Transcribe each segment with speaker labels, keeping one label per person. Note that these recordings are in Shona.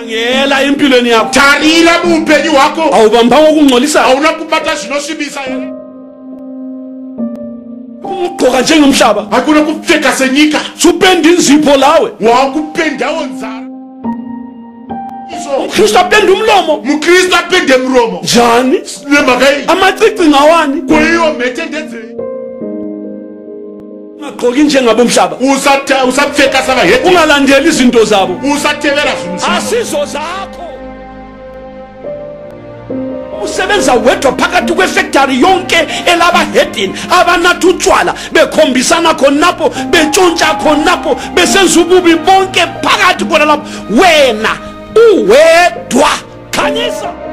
Speaker 1: khangela empilweni yakho
Speaker 2: tarira muumpenyu wako
Speaker 1: awubambanga ukungcolisa
Speaker 2: awuna kupata zvinosvibisa here
Speaker 1: ugqoka njengomhlaba
Speaker 2: hakuna kupfeka senyika
Speaker 1: supenda inzipho lawe
Speaker 2: wakupendawo nzara
Speaker 1: uKristu apenda umlomo
Speaker 2: mukristu apende muromo
Speaker 1: njani
Speaker 2: nemhaka iyi
Speaker 1: amacici ngawani
Speaker 2: kuyiyo mhete ndedzei
Speaker 1: ungagqoki njengabomhlaba
Speaker 2: usapfeka savaheti
Speaker 1: ungalandeli izinto zabo
Speaker 2: usatevera zvimusina
Speaker 1: asizo zakho usebenza wedwa phakathi kwefactory yonke elabahedini abanatha utshwala bekhombisana khonapho betshontsha khonapho besenza ububi bonke phakathi khona lapho wena uwedwa khanyisa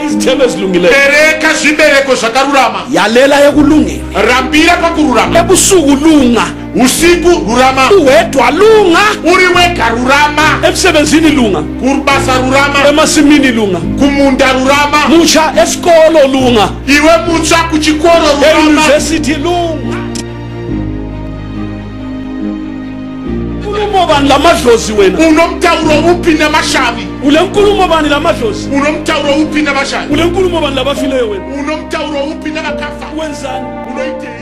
Speaker 1: izithelo ezilungileyo
Speaker 2: bereka zvibereko zvakarurama
Speaker 1: yalela ekulungeni
Speaker 2: rambira pakururama
Speaker 1: ebusuku lunga
Speaker 2: usiku rurama
Speaker 1: uwedwa lunga
Speaker 2: uri wega rurama
Speaker 1: emsebenzini lunga
Speaker 2: kurubasa rurama
Speaker 1: emasimini lunga
Speaker 2: kumunda rurama
Speaker 1: mutsha esikolo lunga
Speaker 2: iwe mutsva kuchikoro rurama
Speaker 1: euniversity lunga nkulumo bani lamadlozi wena
Speaker 2: unomtauro upi namashavi
Speaker 1: ule nkulumo bani lamadlozi
Speaker 2: unomtauro upi namashavi
Speaker 1: ule nkulumo bani labafileyo wena
Speaker 2: unomtauro upi navakafa
Speaker 1: wenzani
Speaker 2: unoitei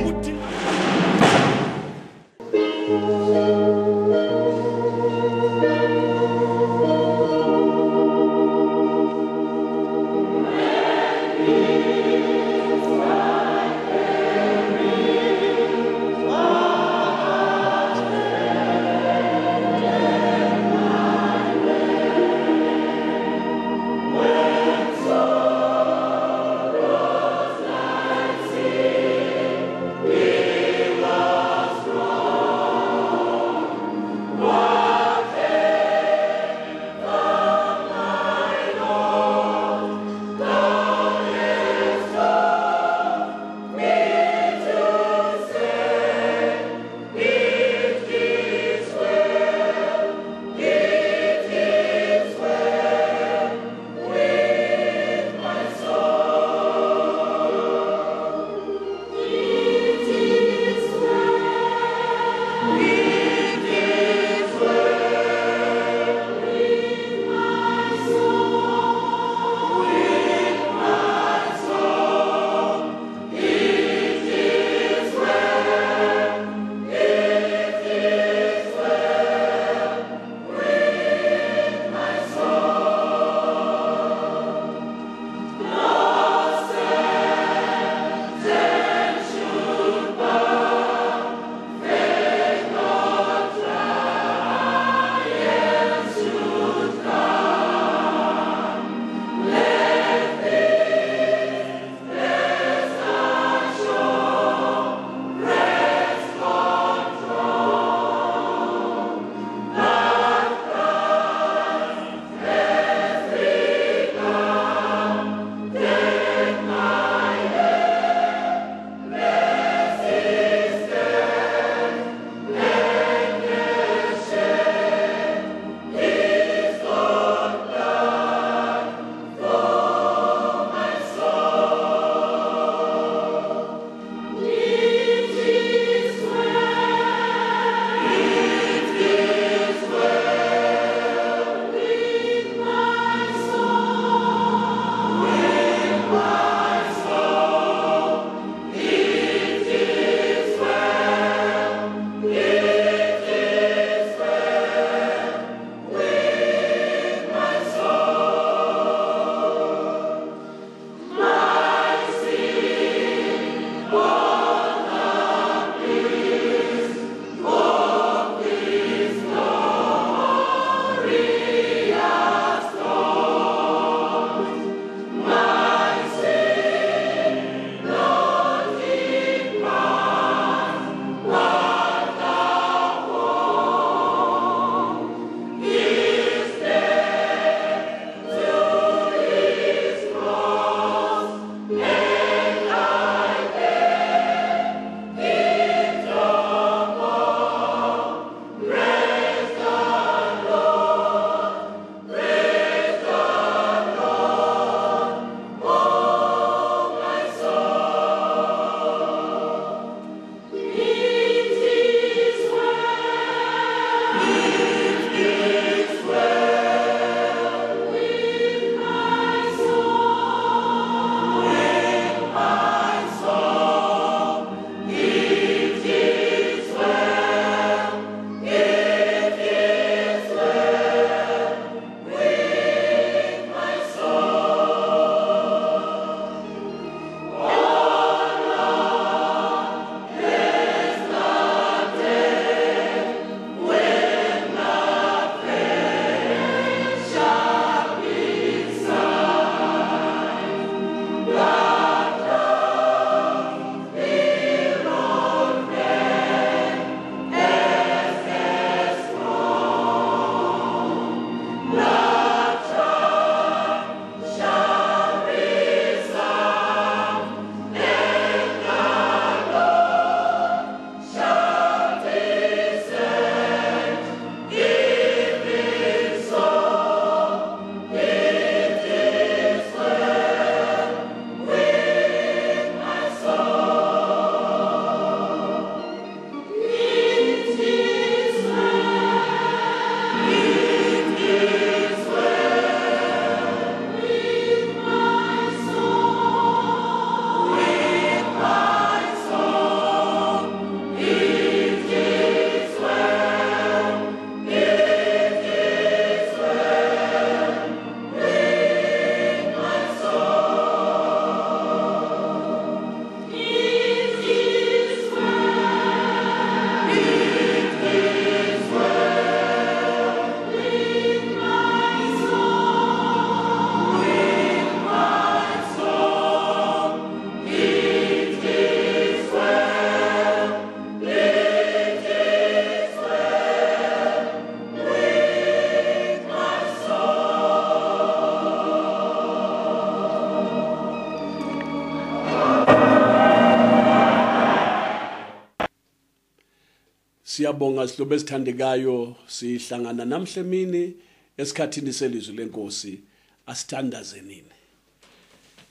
Speaker 1: Siyabonga sihlobo esithandekayo sihlangana namhle mini esikhathini selizwi lenkosi asithandaze nini.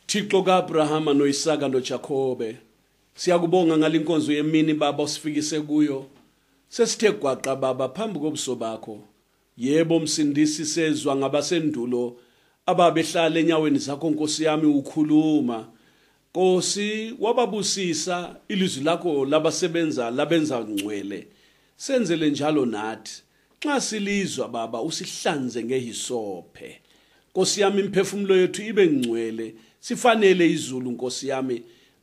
Speaker 1: Thixo kaAbrahama noIsaka noJakobe siyakubonga ngalinkonzo yemini baba osifikise kuyo. Sesithe gwaqa baba phambi kobuso bakho. Yebo msindisi sezwa ngabasendulo ababehlala enyaweni zakho Nkosi yami ukhuluma. Nkosi wababusisa ilizwi lakho labasebenza labenza ngcwele. Senzele njalo nathi. Xa silizwa baba usihlanze ngehisophe. Nkosi yami imphefumulo yethu ibe ngcwele. Sifanele izulu Nkosi yami.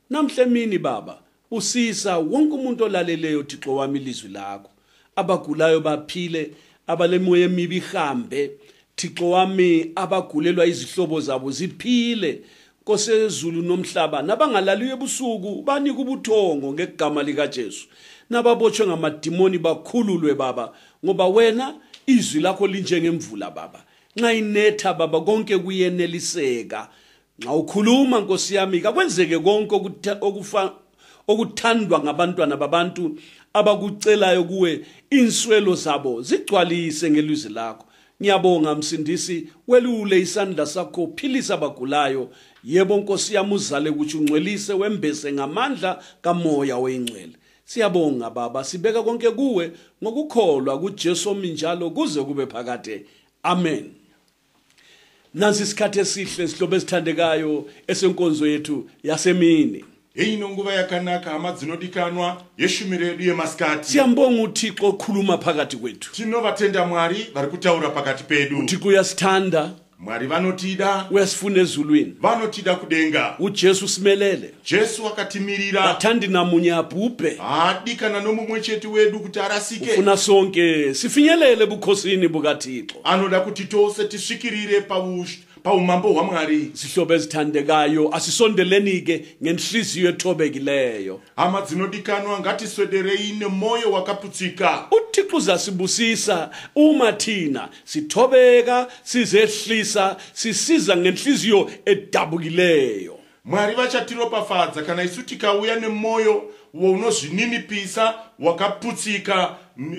Speaker 1: Namhle mini baba usisa wonke umuntu olaleleyo Thixo wami ilizwi lakho. Abagulayo baphile, abalemoya emibi ihambe. Thixo wami abagulelwa izihlobo zabo ziphile. Nkosi yezulu nomhlaba nabangalaliwe ebusuku banika ubuthongo ngegama lika Jesu. Nababotshwe ngamadimoni bakhululwe baba ngoba wena izwi lakho linjengemvula baba. Nxa inetha baba konke kuyeneliseka. Nxa ukhuluma Nkosi yami kakwenzeke konke okuthandwa ngabantwana babantu abakucelayo kuwe inswelo zabo zigcwalise ngelizwi lakho. Ngiyabonga msindisi welule isandla sakho philisa abagulayo. Yebo Nkosi yami uzale ukuthi ungcwelise wembese ngamandla kamoya oyingcwele. Siyabonga baba sibeka konke kuwe ngokukholwa kuJesu ominjalo kuze kube phakade. Amen. Nansi isikhathi esihle sihlobo esithandekayo esenkonzo yethu yasemini.
Speaker 2: Eyino nguva yakanaka amadzinodikanwa yeshumiredu yemasikati.
Speaker 1: Siyambonga uThixo okhuluma phakathi kwethu.
Speaker 2: Tinovatenda Mwari vari kutaura pakati pedu.
Speaker 1: uThixo uyasithanda.
Speaker 2: Mwari vanotida.
Speaker 1: Uyasifuna ezulwini.
Speaker 2: Vanotida kudenga.
Speaker 1: uJesu simelele.
Speaker 2: Jesu akatimirira.
Speaker 1: Bathandi namunye abhubhe.
Speaker 2: Adikana nomumwe chete wedu kuti arasike.
Speaker 1: Ufuna sonke sifinyelele bukhosini bukaThixo.
Speaker 2: Anoda kuti tose tisvikirire paumambo hwaMwari.
Speaker 1: Sihlobo esithandekayo asisondelenike ngenhliziyo ethobekileyo.
Speaker 2: Amadzinodikanwa ngatiswederei nemoyo wakaputsika.
Speaker 1: uThixo uzasibusisa uma thina sithobeka sizehlisa sisiza ngenhliziyo edabukileyo.
Speaker 2: Mwari vachatiropafadza kana isu tikauya nemoyo unozvininipisa wakaputsika.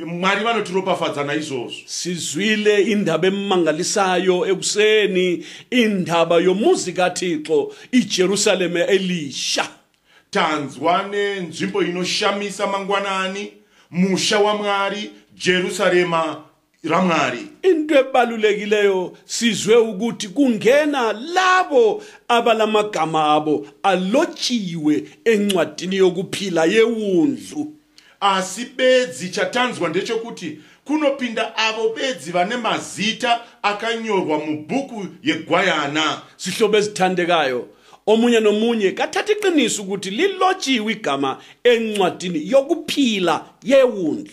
Speaker 2: Mwari vanotiropafadza naizvozvo.
Speaker 1: Sizwile indaba emangalisayo ekuseni, indaba yomuzi kaThixo iJerusalem elisha.
Speaker 2: Tanzwa nenzvimbo inoshamisa mangwanani, musha waMwari, Jerusalema raMwari.
Speaker 1: Into ebalulekileyo sizwe ukuthi kungena labo abalamagama abo alotshiwe encwadini yokuphila yewundlu.
Speaker 2: Asi bedzi chatanzwa ndechokuti kunopinda avo bedzi vane mazita akanyorwa mubhuku yeGwayana.
Speaker 1: Sihlobo esithandekayo omunye nomunye kathatha iqiniso ukuthi lilotshiwe igama encwadini yokuphila yewundlu.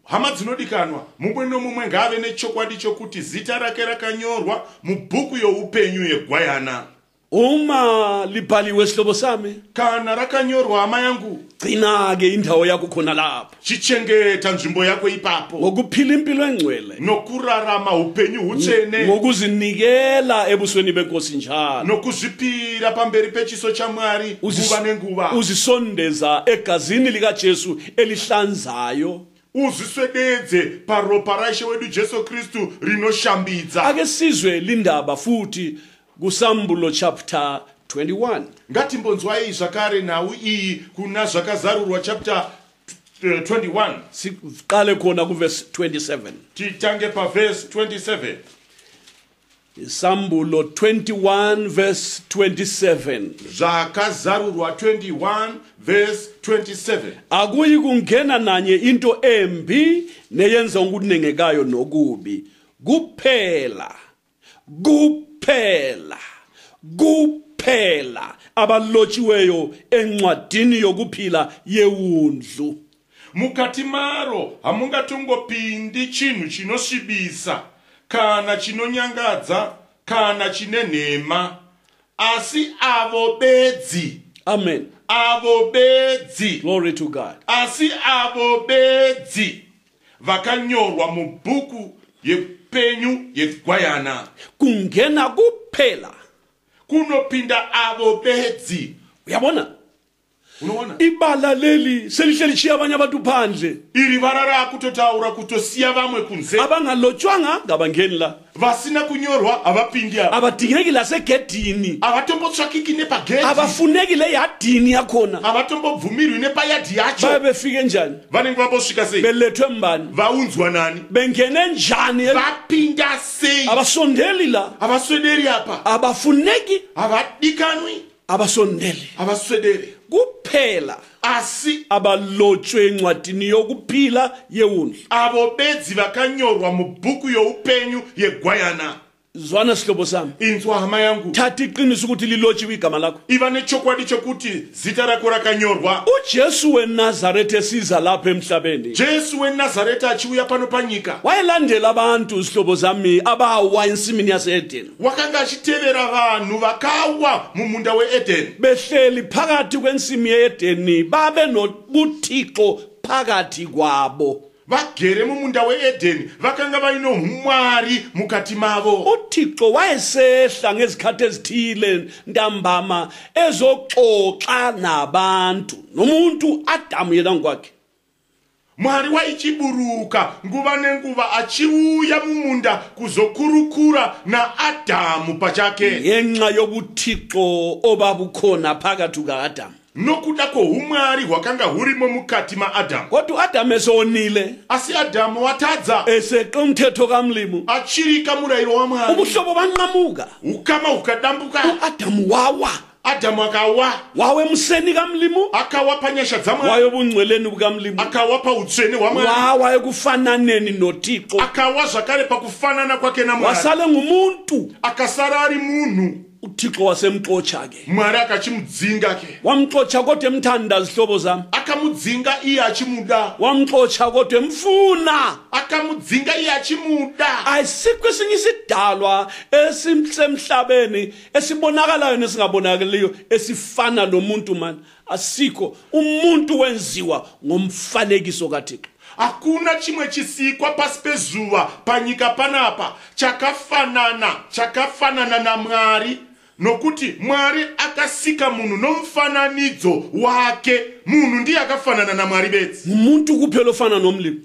Speaker 2: Hama dzinodikanwa mumwe nomumwe ngave nechokwadi chokuti zita rake rakanyorwa mubhuku youpenyu yeGwayana.
Speaker 1: Uma libhaliwe sihlobo sami
Speaker 2: kana rakanyorwa hama yangu
Speaker 1: gcina ke indawo yakho khona lapho.
Speaker 2: Chichengeta nzvimbo yako ipapo
Speaker 1: Ngokuphila impilo engcwele.
Speaker 2: Nokurarama upenyu hutsvene.
Speaker 1: Ngokuzinikela ebusweni benkosi njalo.
Speaker 2: Nokuzvipira pamberi pechiso chaMwari nguva nenguva.
Speaker 1: Uzisondeza egazini lika Jesu elihlanzayo.
Speaker 2: Uziswededze paropa raIshe wedu Jesu Kristu rinoshambidza.
Speaker 1: Ake sizwe lindaba futhi kuSambulo chapter 21.
Speaker 2: Ngatimbonzwai zvakare nhau iyi kuna zvakazarurwa chapter 21.
Speaker 1: Siqale khona kuverse 27.
Speaker 2: Titange paverse 27.
Speaker 1: Sambulo 21 verse 27.
Speaker 2: Zvakazarurwa 21 verse 27.
Speaker 1: Akuyi kungena nanye into embi neyenza ukunengekayo nokubi. Kuphela abalotshiweyo encwadini yokuphila yewundlu.
Speaker 2: Mukati maro hamungatongopindi chinhu chinosvibisa kana chinonyangadza kana chine nhema, asi avo bedzi.
Speaker 1: Amen.
Speaker 2: Avo bedzi.
Speaker 1: Glory to God.
Speaker 2: Asi avo bedzi vakanyorwa mubhuku yepenyu yeGwayana.
Speaker 1: Kungena kuphela.
Speaker 2: Kunopinda avo bedzi.
Speaker 1: Uyabona?
Speaker 2: unoona
Speaker 1: ibala leli selihleli chiya abanye abantu phandle
Speaker 2: iri vara rakutotaura kutosiya vamwe kunze
Speaker 1: abangalotshwanga ngabangeni la
Speaker 2: vasina kunyorwa havapindi apa
Speaker 1: abadingeki lasegedini
Speaker 2: avatombotsvakiki nepagedhi
Speaker 1: abafuneki leyadini yakhona
Speaker 2: avatombobvumirwi nepayadhi yacho
Speaker 1: babe befike njani
Speaker 2: vanenge vambosvika sei
Speaker 1: belethwe mbani
Speaker 2: vaunzwa nani
Speaker 1: bengene njani
Speaker 2: vapinda sei
Speaker 1: abasondeli la
Speaker 2: havaswederi apa
Speaker 1: abafuneki
Speaker 2: havadikanwi
Speaker 1: abasondeli
Speaker 2: havaswederi
Speaker 1: kuphela
Speaker 2: asi
Speaker 1: abalotshwe encwadini yokuphila yewundlu
Speaker 2: avo bedzi vakanyorwa mubhuku youpenyu yegwayana
Speaker 1: zwana sihlobo sami
Speaker 2: inzwa hama yangu
Speaker 1: thatha iqiniso ukuthi lilotshiwe igama lakho
Speaker 2: iva nechokwadi chokuti zita rako rakanyorwa
Speaker 1: uJesu weNazaretha esiza lapha emhlabeni
Speaker 2: jesu wenazareta achiuya pano panyika
Speaker 1: wayelandela abantu sihlobo sami abawa ensimini yaseEden
Speaker 2: wakanga achitevera vanhu vakawa mumunda weedeni
Speaker 1: behleli phakathi kwensimi yeEden babe nobuthixo phakathi kwabo
Speaker 2: vagere mumunda weedeni vakanga vaino umwari mukati mavo
Speaker 1: uThixo wayesehla ngezikhathi ezithile ntambama ezoxoxa nabantu nomuntu Adamu yena ngokwakhe
Speaker 2: mwari waichiburuka nguva nenguva achiuya mumunda kuzokurukura naAdamu pachake
Speaker 1: ngenxa yobuthixo obabukhona phakathi kukaAdamu
Speaker 2: nokuda kwoumwari hwakanga hurimo mukati maAdamu
Speaker 1: kodwa Adamu esonile
Speaker 2: asi Adamu watadza
Speaker 1: eseqe umthetho kaMlimu
Speaker 2: achirika murayiro wamwari
Speaker 1: ubuhlobo banqamuka
Speaker 2: ukama hukadambuka
Speaker 1: uAdamu wawa
Speaker 2: Adamu akawa
Speaker 1: wawe emseni kaMlimu
Speaker 2: akawa panyasha dzamwari
Speaker 1: waye obungcweleni bukaMlimu
Speaker 2: akawa pautsvene hwamwari
Speaker 1: wawa ekufananeni noThixo
Speaker 2: akawa zvakare pakufanana kwake namwari
Speaker 1: wasale ngumuntu
Speaker 2: akasara ari munhu
Speaker 1: uThixo wasemxotsha ke
Speaker 2: mwari akachimudzinga ke
Speaker 1: wamxotsha kodwa emthanda zihlobo zami
Speaker 2: akamudzinga iye achimuda
Speaker 1: wamxotsha kodwa emfuna
Speaker 2: akamudzinga iye achimuda
Speaker 1: ayisikho esinye isidalwa esimsemhlabeni esibonakalayo nesingabonakaliyo esifana lomuntu man asikho umuntu wenziwa ngomfanekiso kaThixo
Speaker 2: hakuna chimwe chisikwa pasi pezuva panyika panapa chakafanana namwari nokuti mwari akasika munhu nomufananidzo wake munhu ndiye akafanana namwari bedzi
Speaker 1: umuntu kuphela ofana noMlimu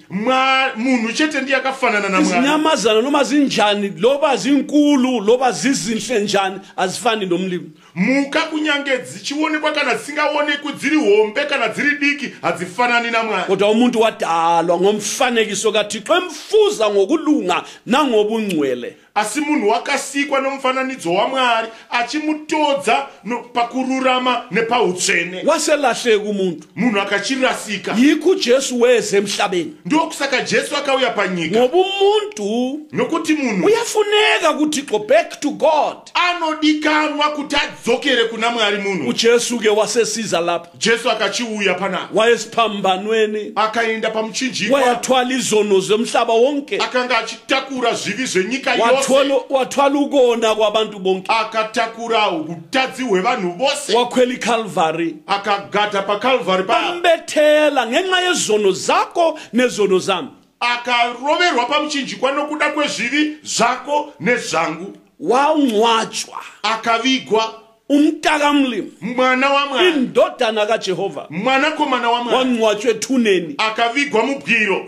Speaker 2: munhu chete ndiye akafanana namwari
Speaker 1: izinyamazana noma zinjani loba zinkulu loba zizinhle njani azifani noMlimu
Speaker 2: muka kunyange dzichionekwa kana dzisingaonekwi dziri hombe kana dziri diki hadzifanani namwari
Speaker 1: kodwa umuntu wadalwa ngomfanekiso kaThixo emfuza ngokulunga nangobungcwele
Speaker 2: asi munhu wakasikwa nomufananidzo wamwari achimutodza pakururama nepautsvene
Speaker 1: waselahleka umuntu
Speaker 2: munhu akachirasika
Speaker 1: yikho Jesu weze emhlabeni
Speaker 2: ndokusaka Jesu akauya panyika
Speaker 1: ngoba umuntu
Speaker 2: nokuti munhu
Speaker 1: uyafuneka kuThixo back to God
Speaker 2: anodikanwa kuti adzokere kuna mwari munhu
Speaker 1: uJesu ke wasesiza lapha
Speaker 2: Jesu akachiuya panapa
Speaker 1: wayesiphambanweni
Speaker 2: akaenda pamuchinjikwa
Speaker 1: wayathwala izono zomhlaba wonke
Speaker 2: akanga achitakura zvivi zvenyika yose
Speaker 1: wathwala ukona kwabantu bonke
Speaker 2: akatakura utadzi hwevanhu vose
Speaker 1: wakhwela iCalvary
Speaker 2: akagata paCalvary
Speaker 1: bambethela ngenxa yezono zakho nezono zami
Speaker 2: akaroverwa pamuchinjikwa nokuda kwezvivi zvako nezvangu
Speaker 1: wangcwatshwa
Speaker 2: akavigwa
Speaker 1: umntakaMlimu
Speaker 2: mwana wamwari
Speaker 1: indodana kaJehova
Speaker 2: mwanakomana wamwari
Speaker 1: wangcwatshwe ethuneni
Speaker 2: akavigwa mubwiro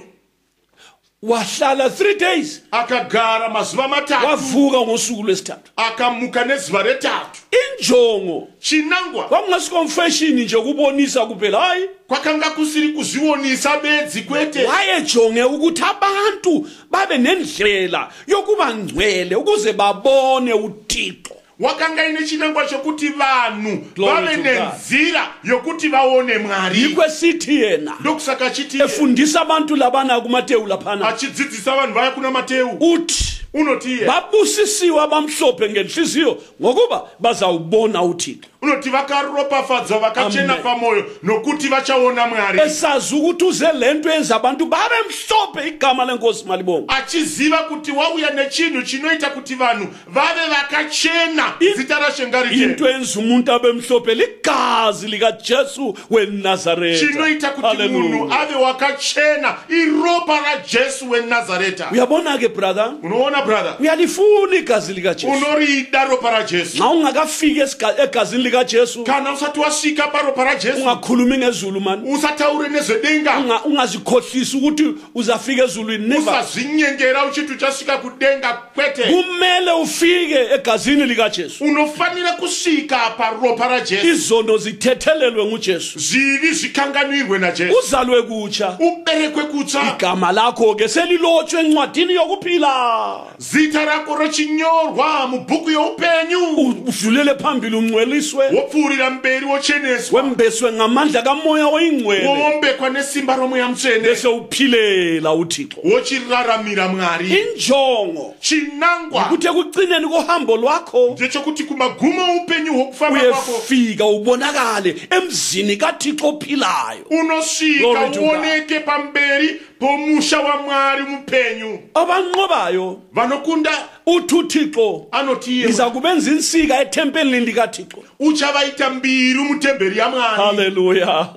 Speaker 1: wahlala 3 days
Speaker 2: akagara mazuva matatu
Speaker 1: wavuka ngosuku lwesithathu
Speaker 2: akamuka nezuva retatu
Speaker 1: injongo
Speaker 2: chinangwa
Speaker 1: kwakungasikho nje kubonisa kuphela hayi
Speaker 2: kwakanga kusiri kuzvionisa bedzi kwete
Speaker 1: wayejonge ukuthi abantu babe nendlela yokuba ngcwele ukuze babone uThixo
Speaker 2: wakanga ine chinangwa chokuti vanhu vave nenzira yokuti vaone mwari
Speaker 1: yikho sithi yena
Speaker 2: ndokusaka chiti
Speaker 1: efundisa abantu labana kuMateyu laphana
Speaker 2: achidzidzisa vanhu vaya kuna Mateyu
Speaker 1: uthi
Speaker 2: unotiye
Speaker 1: babusisiwe abamhlophe ngenhliziyo ngokuba bazawubona uThixo
Speaker 2: unoti vakaropafadzwa vakachena pamwoyo nokuti vachaona mwari
Speaker 1: esazi ukuthi uze lento yenza abantu babe mhlophe igama lenkosi malibonga
Speaker 2: achiziva kuti wauya nechinhu chinoita kuti vanhu vave vakachena zita raShengarike
Speaker 1: into yenza umuntu abe mhlophe ligazi likaJesu weNazaretha
Speaker 2: chinoita kuti munhu ave wakachena iropa raJesu weNazaretha
Speaker 1: uyabona ke brother
Speaker 2: unoona brother
Speaker 1: uyalifuna igazi likaJesu
Speaker 2: unorida ropa raJesu
Speaker 1: na ungakafika egazini lika Jesu
Speaker 2: kana usati wasvika paropa rajesu
Speaker 1: ungakhulumi ngezulu man
Speaker 2: usataure nezvedenga
Speaker 1: ungazikhohlisi ukuthi uzafika ezulwini never
Speaker 2: usazvinyengera uchiti uchasvika kudenga kwete
Speaker 1: kumele ufike egazini lika Jesu
Speaker 2: unofanira kusvika paropa rajesu
Speaker 1: izono zithethelelwe nguJesu
Speaker 2: zvivi zvikanganwirwe najesu
Speaker 1: uzalwe kutsha
Speaker 2: uberekwe kutsha
Speaker 1: igama lakho ke selilotshwe encwadini yokuphila
Speaker 2: zita rako rochinyorwa mubhuku youpenyu
Speaker 1: udlulele phambili ungcweliswe
Speaker 2: wopfuurira mberi wocheneswa
Speaker 1: wembeswe ngamandla kamoya oyingcwele
Speaker 2: wombekwa nesimba romoya mutsvene
Speaker 1: bese uphilela uThixo
Speaker 2: wochiraramira Mwari
Speaker 1: injongo
Speaker 2: chinangwa
Speaker 1: ukuthi ekucineni kohambo lwakho
Speaker 2: ndechokuti kumagumo upenyu hwokufamba kwako
Speaker 1: uyefika ubonakale emzini kaThixo ophilayo
Speaker 2: unosvika uoneke pamberi pomusha wa Mwari mupenyu
Speaker 1: abanqobayo
Speaker 2: vanokunda
Speaker 1: uthi uThixo
Speaker 2: anotiye
Speaker 1: iza kubenza insika ethempelini likaThixo
Speaker 2: uchavaita mbiri mutemberi yaMwari
Speaker 1: haleluya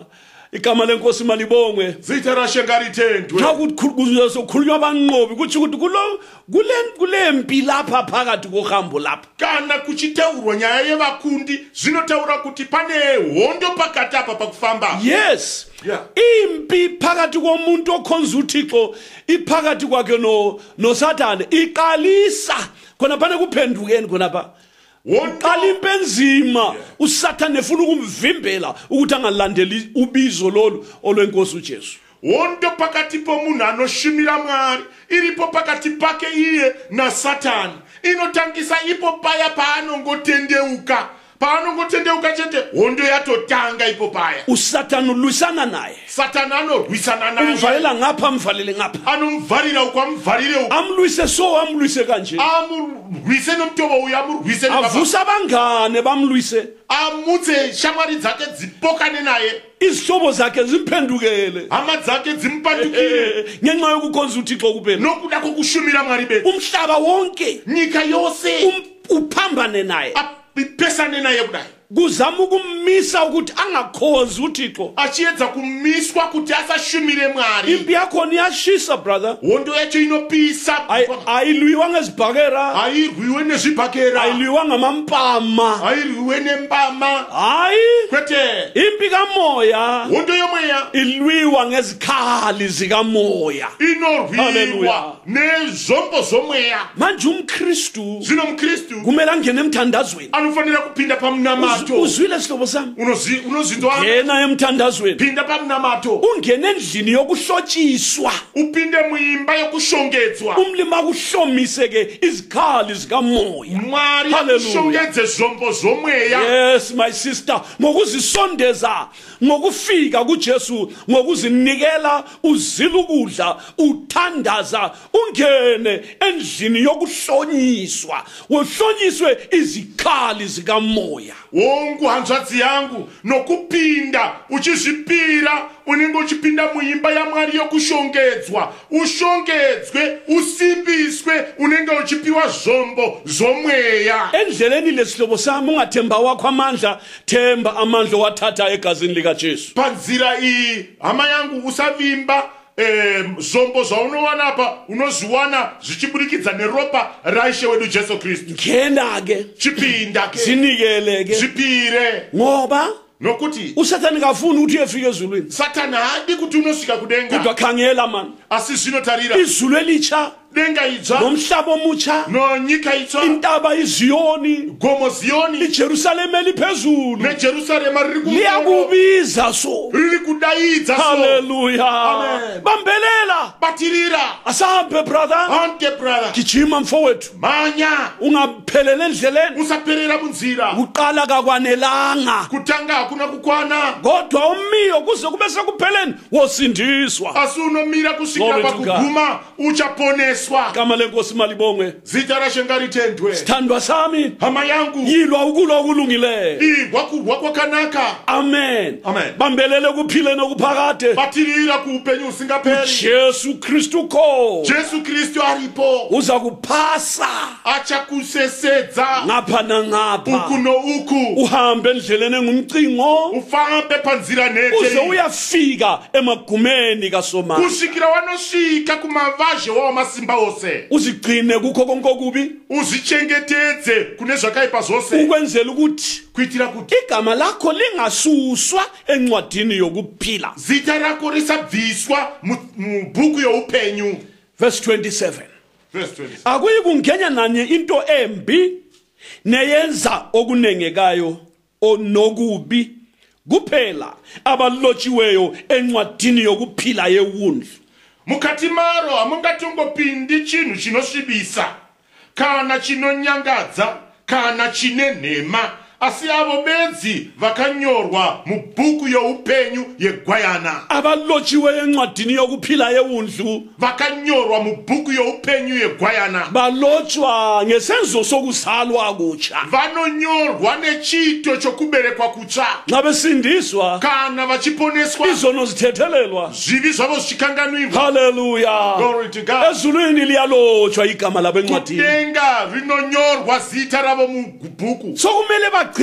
Speaker 1: igama lenkosi malibongwe
Speaker 2: zita rashengaritendwe
Speaker 1: xa kuzokhulunywa abanqobi kuthi ukuthi kule mpi lapha phakathi kohambo lapha
Speaker 2: kana kuchiteurwa nyaya yevakundi zvinotaura kuti pane hondo pakati apa pakufamba
Speaker 1: yes impi phakathi komuntu okhonza uThixo iphakathi kwakhe noSathane iqalisa khona phane kuphendukeni khona pha uqala impenzima uSathane efuna ukumvimbela ukuthi angalandeli ubizo lolu olwenkosi uJesu
Speaker 2: hondo pakati pomunhu anoshumira Mwari iripo pakati pake iye naSathane inotangisa ipo paya paanongotendeuka chete hondo yatotanga ipo paya
Speaker 1: uSathane ulwisana naye
Speaker 2: Sathane anorwisana naye
Speaker 1: umvalela ngapha amvalele ngapha
Speaker 2: anomvarira uko amvarire uko
Speaker 1: amlwise so amlwise kanje
Speaker 2: amurwise nomtobo uya amurwise
Speaker 1: avusa abangane bamlwise
Speaker 2: amutse shamwari dzake dzipokane naye
Speaker 1: izihlobo zakhe zimphendukele
Speaker 2: hama dzake dzimpandukile
Speaker 1: ngenxa yokukhonza uThixo kuphela
Speaker 2: nokuda kokushumira Mwari bethu
Speaker 1: umhlaba wonke
Speaker 2: nyika yose
Speaker 1: uphambane naye
Speaker 2: pesane naye kudai
Speaker 1: kuzama ukummisa ukuthi angakhonzi uThixo
Speaker 2: achiedza kumiswa kuti asashumire Mwari
Speaker 1: impi yakho iyashisa brother
Speaker 2: hondo yacho inopisa
Speaker 1: ayilwiwa ngezibhakera
Speaker 2: ayirwiwe nezvibhakera
Speaker 1: ayilwiwa ngamampama
Speaker 2: ayirwiwe nempama
Speaker 1: hayi
Speaker 2: kwete
Speaker 1: impi kamoya
Speaker 2: hondo yomoya
Speaker 1: ilwiwa ngezikhali zikamoya
Speaker 2: inorwiwa nezombo zomweya
Speaker 1: manje umKristu
Speaker 2: zvino mukristu
Speaker 1: kumele angene emthandazweni
Speaker 2: anofanira kupinda pamunamato
Speaker 1: uzwile sihlobo sami
Speaker 2: unozindwa
Speaker 1: ngena emthandazweni
Speaker 2: pinda pamunamato
Speaker 1: ungene endlini yokuhlotshiswa
Speaker 2: upinde muimba yokushongedzwa
Speaker 1: umlimi akuhlomise ke izikhali zikamoya
Speaker 2: Mwari akushongedze zombo zomweya
Speaker 1: yes my sister ngokuzisondeza ngokufika kuJesu ngokuzinikela uzila ukudla uthandaza ungene endlini yokuhlonyiswa wohlonyiswe izikhali zikamoya
Speaker 2: hanzvadzi yangu nokupinda uchizvipira unenge uchipinda muimba yaMwari yokushongedzwa ushongedzwe usimbiswe unenge uchipiwa zombo zomweya
Speaker 1: endleleni lesihlobo sami ungathemba wakho amandla themba amandla wathatha egazini likaJesu
Speaker 2: panzira iyi hama yangu usavimba zombo zvaunowana apa unozviwana zvichiburikidza neropa raishe wedu Jesu Kristu
Speaker 1: ngena ke
Speaker 2: chipinda ke
Speaker 1: zinikele ke
Speaker 2: zvipire
Speaker 1: ngoba
Speaker 2: nokuti
Speaker 1: uSathane kafuni ukuthi uyefika ezulwini
Speaker 2: Sathane haadi kuti unosvika kudenga
Speaker 1: kodwa khangela man
Speaker 2: asi zvinotarira
Speaker 1: izulu elitsha
Speaker 2: denga itsva
Speaker 1: nomhlaba omutsha
Speaker 2: nonyika itsva
Speaker 1: intaba iZiyoni
Speaker 2: gomo Ziyoni
Speaker 1: iJerusalem eliphezulu
Speaker 2: neJerusalem
Speaker 1: liyakubiza so
Speaker 2: riri kudaidza so
Speaker 1: haleluya
Speaker 2: amen
Speaker 1: bambelela
Speaker 2: batirira
Speaker 1: asahambe brother
Speaker 2: ante brother
Speaker 1: gijima mfowethu
Speaker 2: manya
Speaker 1: ungaphelele endleleni
Speaker 2: usaperera munzira
Speaker 1: uqala kakwanelanga
Speaker 2: kutanga hakuna kukwana
Speaker 1: kodwa umiyo kuze kube sekupheleni wosindiswa
Speaker 2: asunomira kusvika pakuguma uchaponeswa
Speaker 1: igama lenkosi malibongwe
Speaker 2: zita rashengaritendwe
Speaker 1: sithandwa sami
Speaker 2: hama yangu
Speaker 1: yilwa ukulwa okulungileyo
Speaker 2: igwa kurwa kwakanaka
Speaker 1: amen
Speaker 2: amen
Speaker 1: bambelele kuphile nokuphakade
Speaker 2: batirira kuupenyu usingapheli
Speaker 1: Jesu Kristu ko
Speaker 2: Jesu Kristu aripo
Speaker 1: uza kuphasa
Speaker 2: achakusesedza
Speaker 1: ngapha nangapha
Speaker 2: uku nouku
Speaker 1: uhambe endleleni engumcingo
Speaker 2: ufambe panzira
Speaker 1: uze
Speaker 2: nete
Speaker 1: uyafika emagumeni kaSomali
Speaker 2: kusvikira wanosvika kumavazhe wawo masimba zvakaipa ose
Speaker 1: uzigcine kukho konke okubi
Speaker 2: uzvichengetedze kune zvakaipa zvose
Speaker 1: ukwenzela ukuthi
Speaker 2: kuitira kuti
Speaker 1: igama lakho lingasuswa encwadini yokuphila.
Speaker 2: zita rako risabviswa mubhuku youpenyu.
Speaker 1: Verse 27.
Speaker 2: Verse 20.
Speaker 1: Akuyi kungenya nanye into embi neyenza okunengekayo onokubi kuphela abalotshiweyo encwadini yokuphila yewundlu.
Speaker 2: Mukati maro hamungatongopindi chinhu chinosvibisa kana chinonyangadza kana chine nhema, asi avo bedzi vakanyorwa mubhuku youpenyu yegwayana.
Speaker 1: Abalotshiweyo encwadini yokuphila yewundlu
Speaker 2: Vakanyorwa mubhuku youpenyu yegwayana.
Speaker 1: balotshwa ngesenzo sokuzalwa kutsha.
Speaker 2: Vanonyorwa nechito chokuberekwa kutsva.
Speaker 1: Nxa besindiswa
Speaker 2: Kana vachiponeswa
Speaker 1: izono zithethelelwa.
Speaker 2: zvivi zvavo zvichikanganwirwa.
Speaker 1: Hallelujah.
Speaker 2: Glory to God.
Speaker 1: Ezulwini liyalotshwa igama labo encwadini.
Speaker 2: Kudenga rinonyorwa zita ravo mubhuku.
Speaker 1: Sokumele bagcine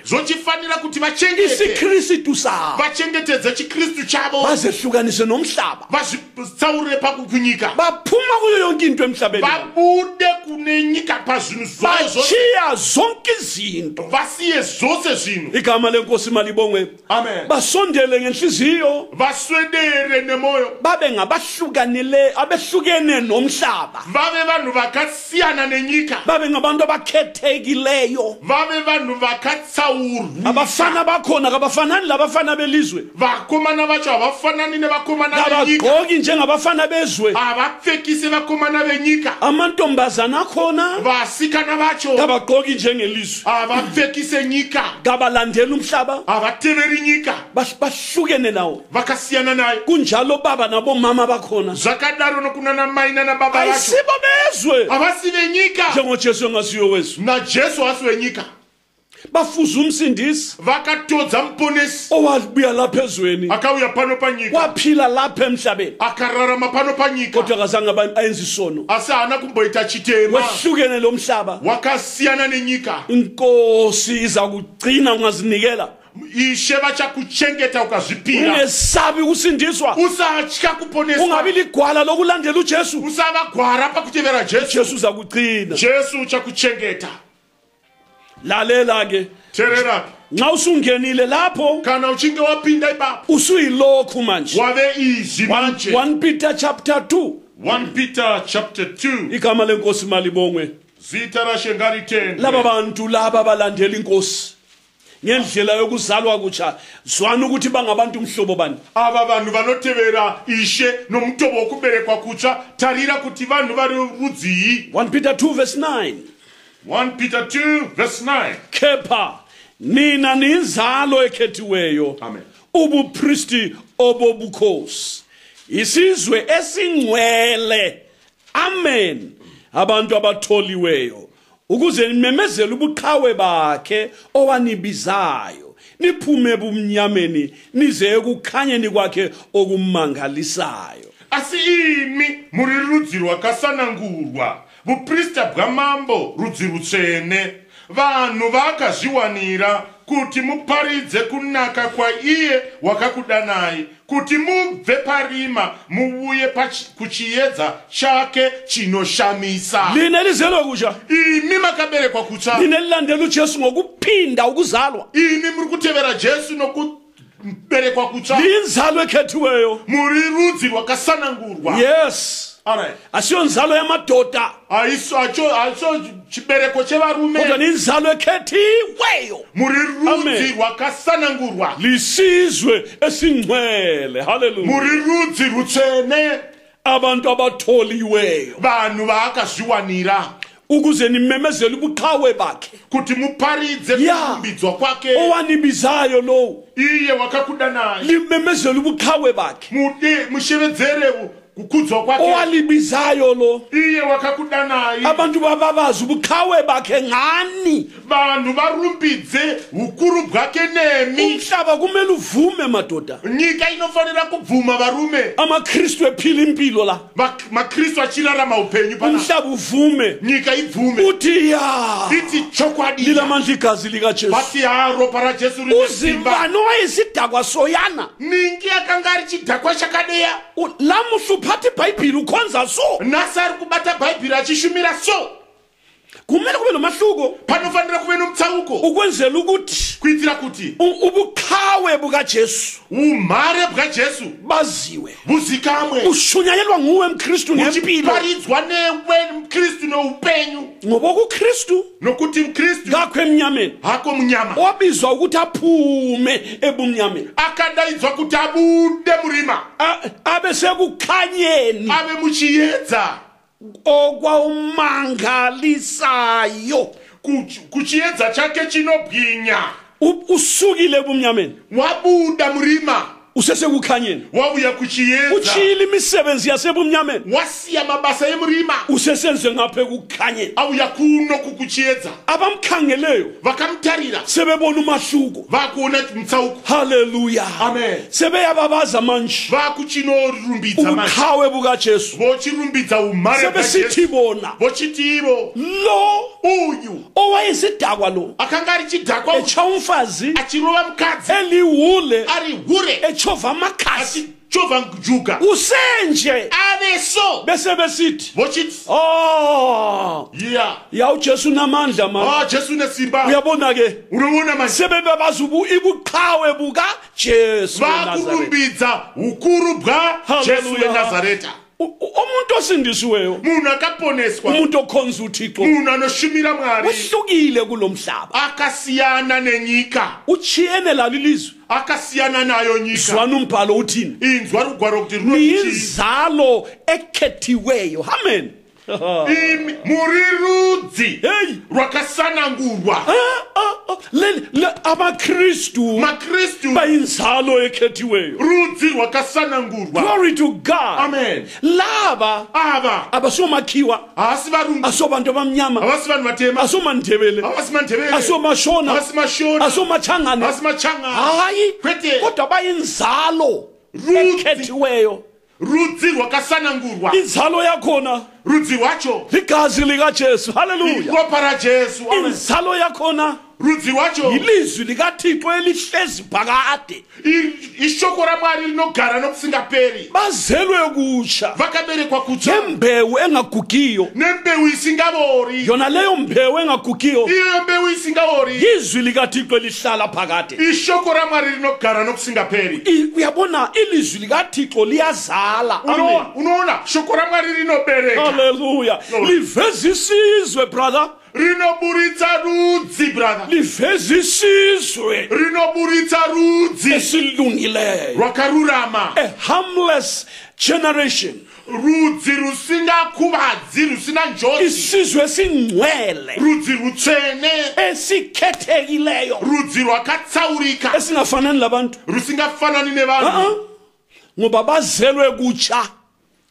Speaker 2: Zvochifanira kuti vachengete
Speaker 1: isiKristu sabo
Speaker 2: vachengetedze chikristu chavo
Speaker 1: bazehlukanise nomhlaba
Speaker 2: vazvitsaurire pakunyika
Speaker 1: baphuma kuyo yonke into emhlabeni
Speaker 2: vabude kune nyika pazvinhu zvavo
Speaker 1: bachiya zonke izinto
Speaker 2: vasiye zvose zvinhu.
Speaker 1: igama lenkosi malibongwe.
Speaker 2: Amen.
Speaker 1: Basondele ngenhliziyo
Speaker 2: Vaswedere nemoyo
Speaker 1: babe ngabahlukanile abehlukene nomhlaba
Speaker 2: vave vanhu vakasiyana nenyika
Speaker 1: babe ngabantu abakhethekileyo
Speaker 2: vave vanhu vakatsaurwa.
Speaker 1: abafana bakhona kabafanani labafana belizwe
Speaker 2: Vakomana vacho havafanani nevakomana venyika,
Speaker 1: kabagqoki njengabafana bezwe
Speaker 2: havapfekisi vakomana venyika.
Speaker 1: amantombazana akhona
Speaker 2: Vasikana vacho
Speaker 1: kabagqoki njengelizwe
Speaker 2: havapfekise nyika,
Speaker 1: kabalandela umhlaba
Speaker 2: havateveri nyika,
Speaker 1: bahlukene nawo
Speaker 2: vakasiyana nayo.
Speaker 1: kunjalo baba nabomama bakhona
Speaker 2: Zvakadaro nokunana mai nana baba vacho
Speaker 1: ayisibo bezwe
Speaker 2: havasi venyika
Speaker 1: njengojesu engasiyo wezwe
Speaker 2: najesu hasi wenyika.
Speaker 1: bafuza umsindisi
Speaker 2: Vakatodza muponesi
Speaker 1: owabuya lapha ezweni
Speaker 2: akauya pano panyika
Speaker 1: waphila lapha emhlabeni
Speaker 2: akararama pano panyika,
Speaker 1: kodwa kazange ayenze isono
Speaker 2: asi haana kumboita chitema.
Speaker 1: wehlukene lo mhlaba.
Speaker 2: Wakasiyana nenyika.
Speaker 1: Inkosi iza kugcina ungazinikela
Speaker 2: Ishe vachakuchengeta ukazvipira.
Speaker 1: ungesabi ukusindiswa
Speaker 2: Usatya kuponeswa.
Speaker 1: ungabi ligwala lokulandela ujesu.
Speaker 2: Usava gwara pakutevera Jesu.
Speaker 1: Jesu uza kugcina.
Speaker 2: Jesu uchakuchengeta.
Speaker 1: Lalela ke
Speaker 2: Terera.
Speaker 1: nxa usungenile lapho
Speaker 2: Kana uchinge wapinda ipapo
Speaker 1: usuyilokhu manje.
Speaker 2: wave izi manje.
Speaker 1: 1 Peter chapter 2
Speaker 2: 1 Peter chapter 2.
Speaker 1: igama lenkosi malibongwe.
Speaker 2: Zita rashengaritende.
Speaker 1: Laba bantu laba balandela inkosi ngendlela yokuzalwa kutsha zwana ukuthi bangabantu umhlobo bani.
Speaker 2: Ava vanhu vanotevera ishe nomutobo wokuberekwa kutsva tarira kuti vanhu vari rudzii.
Speaker 1: 1 Peter 2 verse 9
Speaker 2: 1 Peter 2 verse 9.
Speaker 1: kepha nina ninzalo ekhethiweyo
Speaker 2: Amen.
Speaker 1: ubupristi obobukhosi isizwe esingcwele. Amen. Abantu abatholiweyo ukuze nimemezele ubuqhawe bakhe owanibizayo niphume ebumnyameni nize ekukhanyeni kwakhe okumangalisayo.
Speaker 2: Asi imi muri rudzi rwakasanangurwa, buprista bwamambo, rudzi rutsvene, vanhu vakazviwanira kuti muparidze kunaka kwa iye wakakudanai, kuti mubve parima muuye kuchiedza chake chinoshamisa.
Speaker 1: Line lizelo kutsha.
Speaker 2: Imi makaberekwa kutsva.
Speaker 1: Line lilandela uJesu ngokuphinda ukuzalwa.
Speaker 2: Imi muri kutevera Jesu nokuberekwa kutsva.
Speaker 1: Linzalo ekhethiweyo.
Speaker 2: Muri rudzi rwakasanangurwa.
Speaker 1: Yes.
Speaker 2: Alright.
Speaker 1: Asiyo nzalo yamadoda.
Speaker 2: Aiso chibereko chevarume.
Speaker 1: Kodwa ninzalo ekhethiweyo.
Speaker 2: Muri rudzi rwakasanangurwa.
Speaker 1: Lisizwe esingcwele. Hallelujah.
Speaker 2: Muri rudzi rutsvene.
Speaker 1: Abantu abatholiweyo
Speaker 2: Vanhu vakazviwanira
Speaker 1: ukuze nimemezele ubuqhawe bakhe
Speaker 2: kuti muparidze kurumbidzwa kwake.
Speaker 1: owanibizayo lo
Speaker 2: Iye wakakudanai.
Speaker 1: limemezele ubuqhawe bakhe
Speaker 2: Mushevedzere kukudzwa kwake.
Speaker 1: owalibizayo lo
Speaker 2: Iye wakakudanai.
Speaker 1: abantu bababazi ubuqhawe bakhe ngani
Speaker 2: vanhu varumbidze ukuru bwake nemi.
Speaker 1: umhlaba kumele uvume madoda
Speaker 2: Nyika inofanira kubvuma varume.
Speaker 1: amaKristu ephila impilo la
Speaker 2: Makristu achirarama upenyu pana.
Speaker 1: umhlaba uvume
Speaker 2: Nyika ivume.
Speaker 1: uthi ya
Speaker 2: Iti chokwadi.
Speaker 1: lilamandla igazi likaJesu
Speaker 2: Bati haro para Jesu rine simba.
Speaker 1: uzibani owayesidakwa soyana
Speaker 2: Ningi akangari chidhakwa chakadeya.
Speaker 1: lamuhla uphatha ibhayibhile ukhonza so
Speaker 2: Nasari kubata bhaibhiri achishumira so.
Speaker 1: kumele kube nomahluko
Speaker 2: Panofanira kuve nomtsauko.
Speaker 1: ukwenzela ukuthi
Speaker 2: Kuitira kuti
Speaker 1: ubuqhawe bukaJesu
Speaker 2: umhare bwaJesu
Speaker 1: baziwe
Speaker 2: buzikamwe.
Speaker 1: ushunyayelwa nguwe mKristu ngempilo
Speaker 2: Uchiparidzwa newe mKristu noupenyu.
Speaker 1: ngoba kuKristu
Speaker 2: Nokuti mKristu
Speaker 1: ngakho emnyameni
Speaker 2: hako mnyama.
Speaker 1: wabizwa ukuthi aphume ebumnyameni
Speaker 2: Akadaidzwa kuti abude murima.
Speaker 1: abe sekukhanyeni
Speaker 2: Ave muchiyedza.
Speaker 1: okwamangalisayo
Speaker 2: Kuchiyedza chake chinobwinya.
Speaker 1: usukile ebumnyameni
Speaker 2: Wabuda murima.
Speaker 1: usesekukhanyeni
Speaker 2: Wauya kuchiyedza.
Speaker 1: uchile imisebenzi yasebumnyameni
Speaker 2: Wasiya mabasa emurima.
Speaker 1: usesenze ngapha ekukhanyeni
Speaker 2: Auya kuno kukuchiyedza.
Speaker 1: abamkhangeleyo
Speaker 2: Vakamutarira.
Speaker 1: sebebona umahluko
Speaker 2: Vakuona mtsauko.
Speaker 1: haleluya
Speaker 2: Amen.
Speaker 1: sebeyababaza manje
Speaker 2: Vakuchinorumbidza manje.
Speaker 1: ubuqhawe bukaJesu
Speaker 2: Vochirumbidza umhare
Speaker 1: sebesithi bona
Speaker 2: vochitivo
Speaker 1: lo
Speaker 2: uyu
Speaker 1: owayesidakwa lo
Speaker 2: akanga ari chidhakwa
Speaker 1: echa umfazi
Speaker 2: achirova mukadzi
Speaker 1: eliwule
Speaker 2: ari hure
Speaker 1: echova makhasi
Speaker 2: achichovha njuga
Speaker 1: usenje
Speaker 2: ave so
Speaker 1: bese besithi
Speaker 2: vochiti
Speaker 1: ya uJesu namandla ma
Speaker 2: Jesu nesimba
Speaker 1: uyabona ke
Speaker 2: unoona manje
Speaker 1: sebebabaza ibuqhawe bukaJesu weNazaretha
Speaker 2: vakurumbidza ukuru bwa Jesu weNazareta.
Speaker 1: umuntu osindisiweyo
Speaker 2: Munhu akaponeswa,
Speaker 1: umuntu okhonza uThixo
Speaker 2: munhu anoshumira Mwari
Speaker 1: uhlukile kulomhlaba
Speaker 2: akasiyana nenyika,
Speaker 1: uchiyene lalilizwe
Speaker 2: akasiyana nayo nyika.
Speaker 1: zwana umbhalo uthini
Speaker 2: Inzwa rugwaro kuti runokuti
Speaker 1: niyinzalo ekhethiweyo amen
Speaker 2: muri rudzi
Speaker 1: hey
Speaker 2: rwakasanangurwa.
Speaker 1: abaKristu
Speaker 2: Makristu
Speaker 1: bayinzalo ekhethiweyo
Speaker 2: rudzi rwakasanangurwa.
Speaker 1: glory to God
Speaker 2: Amen.
Speaker 1: laba
Speaker 2: Ava
Speaker 1: abasomakhiwa
Speaker 2: havasi varungu,
Speaker 1: asobantu abamnyama
Speaker 2: havasi vanhu vatema,
Speaker 1: asomandebele
Speaker 2: havasi mandebele,
Speaker 1: asomashona
Speaker 2: havasi mashona,
Speaker 1: asomachangane
Speaker 2: havasi machanga.
Speaker 1: hayi
Speaker 2: Kwete
Speaker 1: kodwa bayinzalo
Speaker 2: Rudzi.
Speaker 1: ekhethiweyo
Speaker 2: rudzi rwakasanangurwa.
Speaker 1: inzalo yakhona
Speaker 2: Rudzi rwacho
Speaker 1: ligazi likaJesu haleluya
Speaker 2: ropa raJesu. Amen.
Speaker 1: inzalo yakhona
Speaker 2: Rudzi rwacho
Speaker 1: ilizwi likaThixo elihlezi phakade
Speaker 2: ishoko raMwari rinogara nokusingaperi.
Speaker 1: bazelwe kutsha
Speaker 2: Vakaberekwa kutsha
Speaker 1: ngembewu engagugiyo
Speaker 2: nembewu isingavori.
Speaker 1: yona leyo mbewu engagugiyo
Speaker 2: Iyo mbewu isingavori,
Speaker 1: izwi likaThixo lihlala phakade
Speaker 2: ishoko raMwari rinogara nokusingaperi.
Speaker 1: uyabona ilizwi likaThixo liyazala amen
Speaker 2: Unoona shoko raMwari rinobereka,
Speaker 1: haleluya
Speaker 2: Lord.
Speaker 1: liveza isizwe brother
Speaker 2: rinoburitsa rudzi brother,
Speaker 1: liveza isizwe
Speaker 2: rinoburitsa rudzi
Speaker 1: esilungileyo
Speaker 2: rwakarurama,
Speaker 1: a harmless generation
Speaker 2: rudzi rusingakuvadzi, rusina njodzi,
Speaker 1: isizwe esingcwele
Speaker 2: rudzi rutsvene,
Speaker 1: esikhethekileyo
Speaker 2: rudzi rwakatsaurika,
Speaker 1: esingafanani labantu
Speaker 2: rusingafanani nevanhu.
Speaker 1: ngoba bazelwe kutsha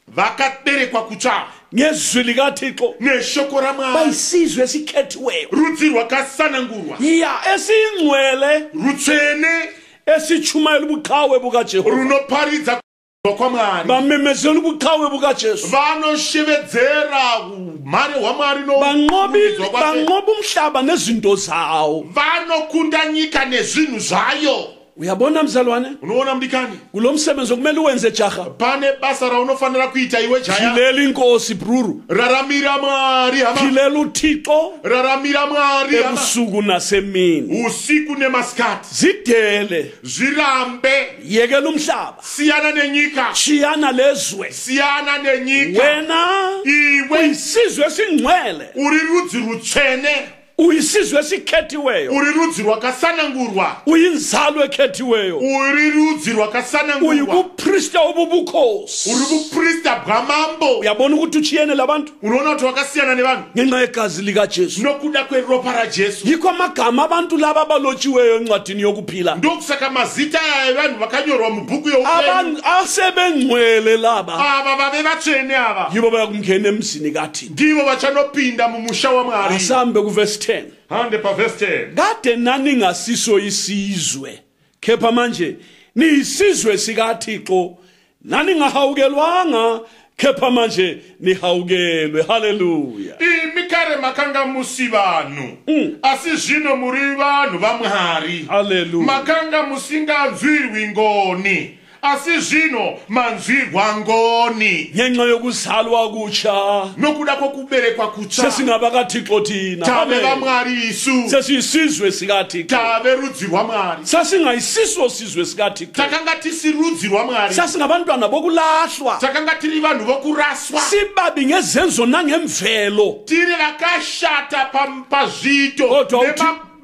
Speaker 2: Vakaberekwa kutsva
Speaker 1: ngezwi likaThixo
Speaker 2: neshoko raMwari,
Speaker 1: bayisizwe esikhethiweyo
Speaker 2: rudzi rwakasanangurwa,
Speaker 1: ya esingcwele
Speaker 2: rutsvene,
Speaker 1: esichumayela ubuqhawe bukaJehova
Speaker 2: runoparidza kubva kwaMwari,
Speaker 1: bamemezela ubuqhawe bukaJesu
Speaker 2: vanoshevedzera umhare hwaMwari nokuumbwa kwake,
Speaker 1: banqoba umhlaba nezinto zawo
Speaker 2: vanokunda nyika nezvinhu zvayo.
Speaker 1: uyabona mzalwane
Speaker 2: Unoona mdikani,
Speaker 1: kulomsebenzi okumele uwenze jaha
Speaker 2: pane basa raunofanira kuita iwe jaya.
Speaker 1: philela inkosi bruru
Speaker 2: Raramira Mwari hama,
Speaker 1: philela uThixo
Speaker 2: raramira Mwari hama,
Speaker 1: ebusuku nasemini
Speaker 2: usiku nemasikati.
Speaker 1: zidele
Speaker 2: Zvirambe,
Speaker 1: yekela umhlaba
Speaker 2: siyana nenyika,
Speaker 1: chiyana lezwe
Speaker 2: siyana nenyika.
Speaker 1: wena
Speaker 2: Iwe
Speaker 1: uyisizwe esingcwele
Speaker 2: uri rudzi rutsvene,
Speaker 1: uyisizwe esikhethiweyo
Speaker 2: uri rudzi rwakasanangurwa,
Speaker 1: uyinzalo ekhethiweyo
Speaker 2: uri rudzi rwakasanangurwa,
Speaker 1: uyikuprista obubukhosi
Speaker 2: uri buprista bwamambo.
Speaker 1: uyabona ukuthi uchiyene labantu
Speaker 2: Unoona kuti wakasiyana nevanhu
Speaker 1: ngenxa yegazi likaJesu
Speaker 2: nokuda kweropa raJesu.
Speaker 1: yikho amagama abantu laba abalotshiweyo encwadini yokuphila
Speaker 2: Ndokusaka mazita evanhu vakanyorwa mubhuku youpenyu,
Speaker 1: abantu asebengcwele laba
Speaker 2: ava vave vatsvene ava
Speaker 1: yibo bayakumngena emzini kaThixo
Speaker 2: ndivo vachanopinda mumusha waMwari.
Speaker 1: asambe kuverse 10
Speaker 2: hande pa verse 10.
Speaker 1: kade nani ngasiso isizwe kepha manje niyisizwe sikaThixo nani ngahawukelwanga kepha manje nihawukelwe. Haleluya.
Speaker 2: Imikare makanga musibanu asizvino muri vanhu vaMwari.
Speaker 1: Haleluya.
Speaker 2: Makanga musinganzwirwi ngoni asizvino manzwirwa ngoni
Speaker 1: ngenxa yokuzalwa kutsha
Speaker 2: nokuda kokuberekwa kutsha
Speaker 1: sesingaba kaThixo thina.
Speaker 2: tave vaMwari isu
Speaker 1: sesiyisizwe sikaThixo
Speaker 2: tave rudzi rwaMwari
Speaker 1: sasingayisiso sizwe sikaThixo
Speaker 2: takanga tisi rudzi rwaMwari
Speaker 1: sasingabantwana bokulahlwa
Speaker 2: takanga tiri vanhu vokuraswa
Speaker 1: sibabi ngezenzo nangemvelo
Speaker 2: tiri vakashata pazvito
Speaker 1: Kodwa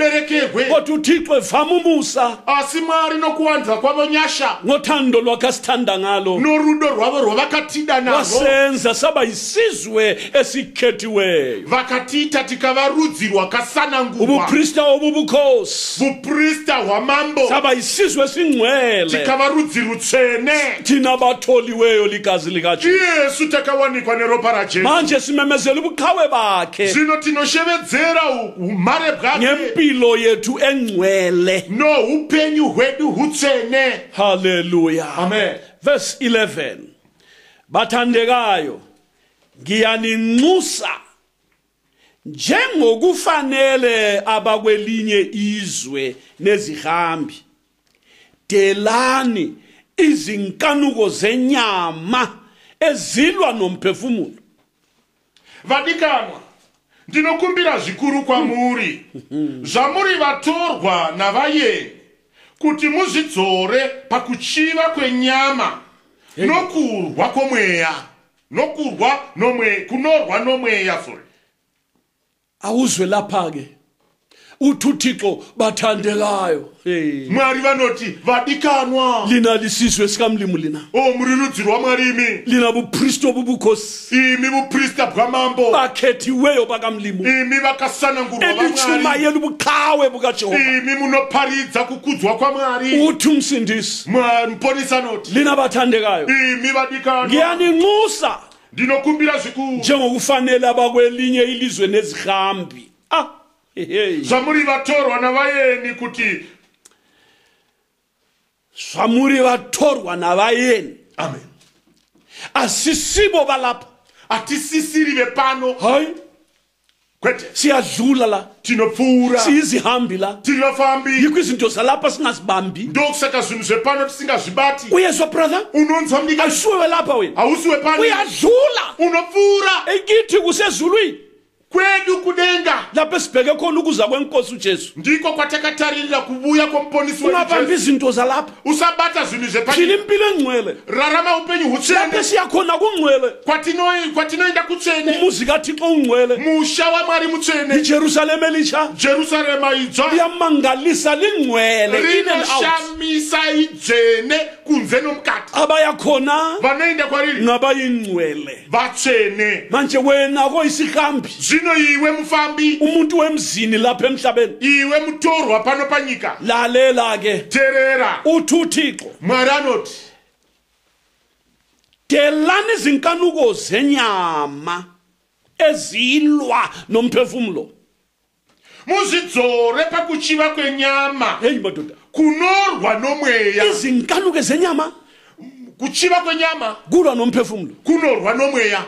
Speaker 2: nemaberekerwe
Speaker 1: kodwa uThixo evama umusa
Speaker 2: asi Mwari nokuwanza kwavo nyasha
Speaker 1: ngothando lwakhe asithanda ngalo
Speaker 2: norudo rwavo rwavakatida narwo
Speaker 1: wasenza saba yisizwe esikhethiweyo
Speaker 2: vakatiita tikava rudzi rwakasanangurwa
Speaker 1: ubuprista obubukhosi
Speaker 2: buprista hwamambo
Speaker 1: saba yisizwe esingcwele
Speaker 2: tikava rudzi rutsvene
Speaker 1: thina batholiweyo ligazi likaJesu.
Speaker 2: Yesu takawanikwa neropa raJesu
Speaker 1: manje simemezela ubuqhawe bakhe
Speaker 2: zvino tinoshevedzera umhare bwake
Speaker 1: ngempilo yethu engcwele.
Speaker 2: noupenyu hwedu hutsvene.
Speaker 1: Haleluya.
Speaker 2: Amen.
Speaker 1: Verse 11 bathandekayo ngiyaninxusa njengokufanele abakwelinye izwe nezihambi delani izinkanuko zenyama ezilwa nomphefumulo.
Speaker 2: Vadikanwa ndinokumbira zvikuru kwamuri zvamuri vatorwa navayeni kuti muzvidzore pakuchiva kwenyama nokurwa kwomweya kunorwa nomweya. Sorry.
Speaker 1: Awuzwe lapha ke uthi uThixo bathandekayo. Hey.
Speaker 2: Mwari vanoti vadikanwa
Speaker 1: lina lisizwe sikamlimu lina
Speaker 2: muri rudzi rwaMwarimi
Speaker 1: lina bupristo obubukhosi
Speaker 2: imi buprista bwamambo
Speaker 1: bakhethiweyo bakamlimu
Speaker 2: imi vakasanangurwa vaMwari
Speaker 1: elitshumayela ubuqhawe bukaJehova
Speaker 2: imi munoparidza kukudzwa kwaMwari.
Speaker 1: uthi umsindisi
Speaker 2: Mponisa noti
Speaker 1: lina bathandekayo
Speaker 2: imi vadikanwa
Speaker 1: ngiyaninxusa
Speaker 2: ndinokumbira zvikuru
Speaker 1: njengokufanele abakwelinye ilizwe nezihambi.
Speaker 2: zvamuri vatorwa navayeni kuti
Speaker 1: zvamuri vatorwa navayeni.
Speaker 2: Amen.
Speaker 1: asisibo balapha
Speaker 2: hatisisiri vepano
Speaker 1: hayi
Speaker 2: kwete
Speaker 1: siyadlula la
Speaker 2: tinopfuura
Speaker 1: siyizihambi la
Speaker 2: tivafambi
Speaker 1: yikho izinto zalapha singazibambi.
Speaker 2: ndokusaka zvinhu zvepano tisingazvibati.
Speaker 1: uyezwa brother
Speaker 2: unonzwa mdika
Speaker 1: ayisuwe lapha wena
Speaker 2: hausi wepano
Speaker 1: uyadlula
Speaker 2: unopfuura
Speaker 1: ekithi kusezulwini
Speaker 2: kwedu kudenga
Speaker 1: lapho esibheke khona ukuza kwenkosi uJesu
Speaker 2: ndiko kwatakataririra kubuya komponisi
Speaker 1: ungabambi izinto zalapha
Speaker 2: usabata zvinhu
Speaker 1: phila
Speaker 2: zvepano
Speaker 1: impilo engcwele
Speaker 2: rarama upenyu
Speaker 1: lapho
Speaker 2: hutsvene
Speaker 1: siyakhona kungcwele
Speaker 2: kwatinoenda kutsvene
Speaker 1: umuzi kaThixo ungcwele
Speaker 2: musha waMwari mutsvene
Speaker 1: iJerusalema elitsha
Speaker 2: Jerusalema idzva
Speaker 1: liyamangalisa lingcwele in and out.
Speaker 2: rinoshamisa idzvene kunze nomukati
Speaker 1: abayakhona
Speaker 2: vanoenda kwariri
Speaker 1: ngabayingcwele
Speaker 2: vatsvene.
Speaker 1: manje wena koyisihambi
Speaker 2: zvino iwe mufambi
Speaker 1: umuntu wemzini lapha emhlabeni
Speaker 2: iwe mutorwa pano panyika
Speaker 1: lalela ke
Speaker 2: terera
Speaker 1: uthi uThixo
Speaker 2: Mwari anoti
Speaker 1: delani izinkanuko zenyama ezilwa nomphefumulo.
Speaker 2: muzvidzore pakuchiva kwenyama
Speaker 1: Hey madoda
Speaker 2: kunorwa nomweya.
Speaker 1: izinkanuko zenyama
Speaker 2: kuchiva kwenyama
Speaker 1: kulwa nomphefumulo.
Speaker 2: kunorwa nomweya.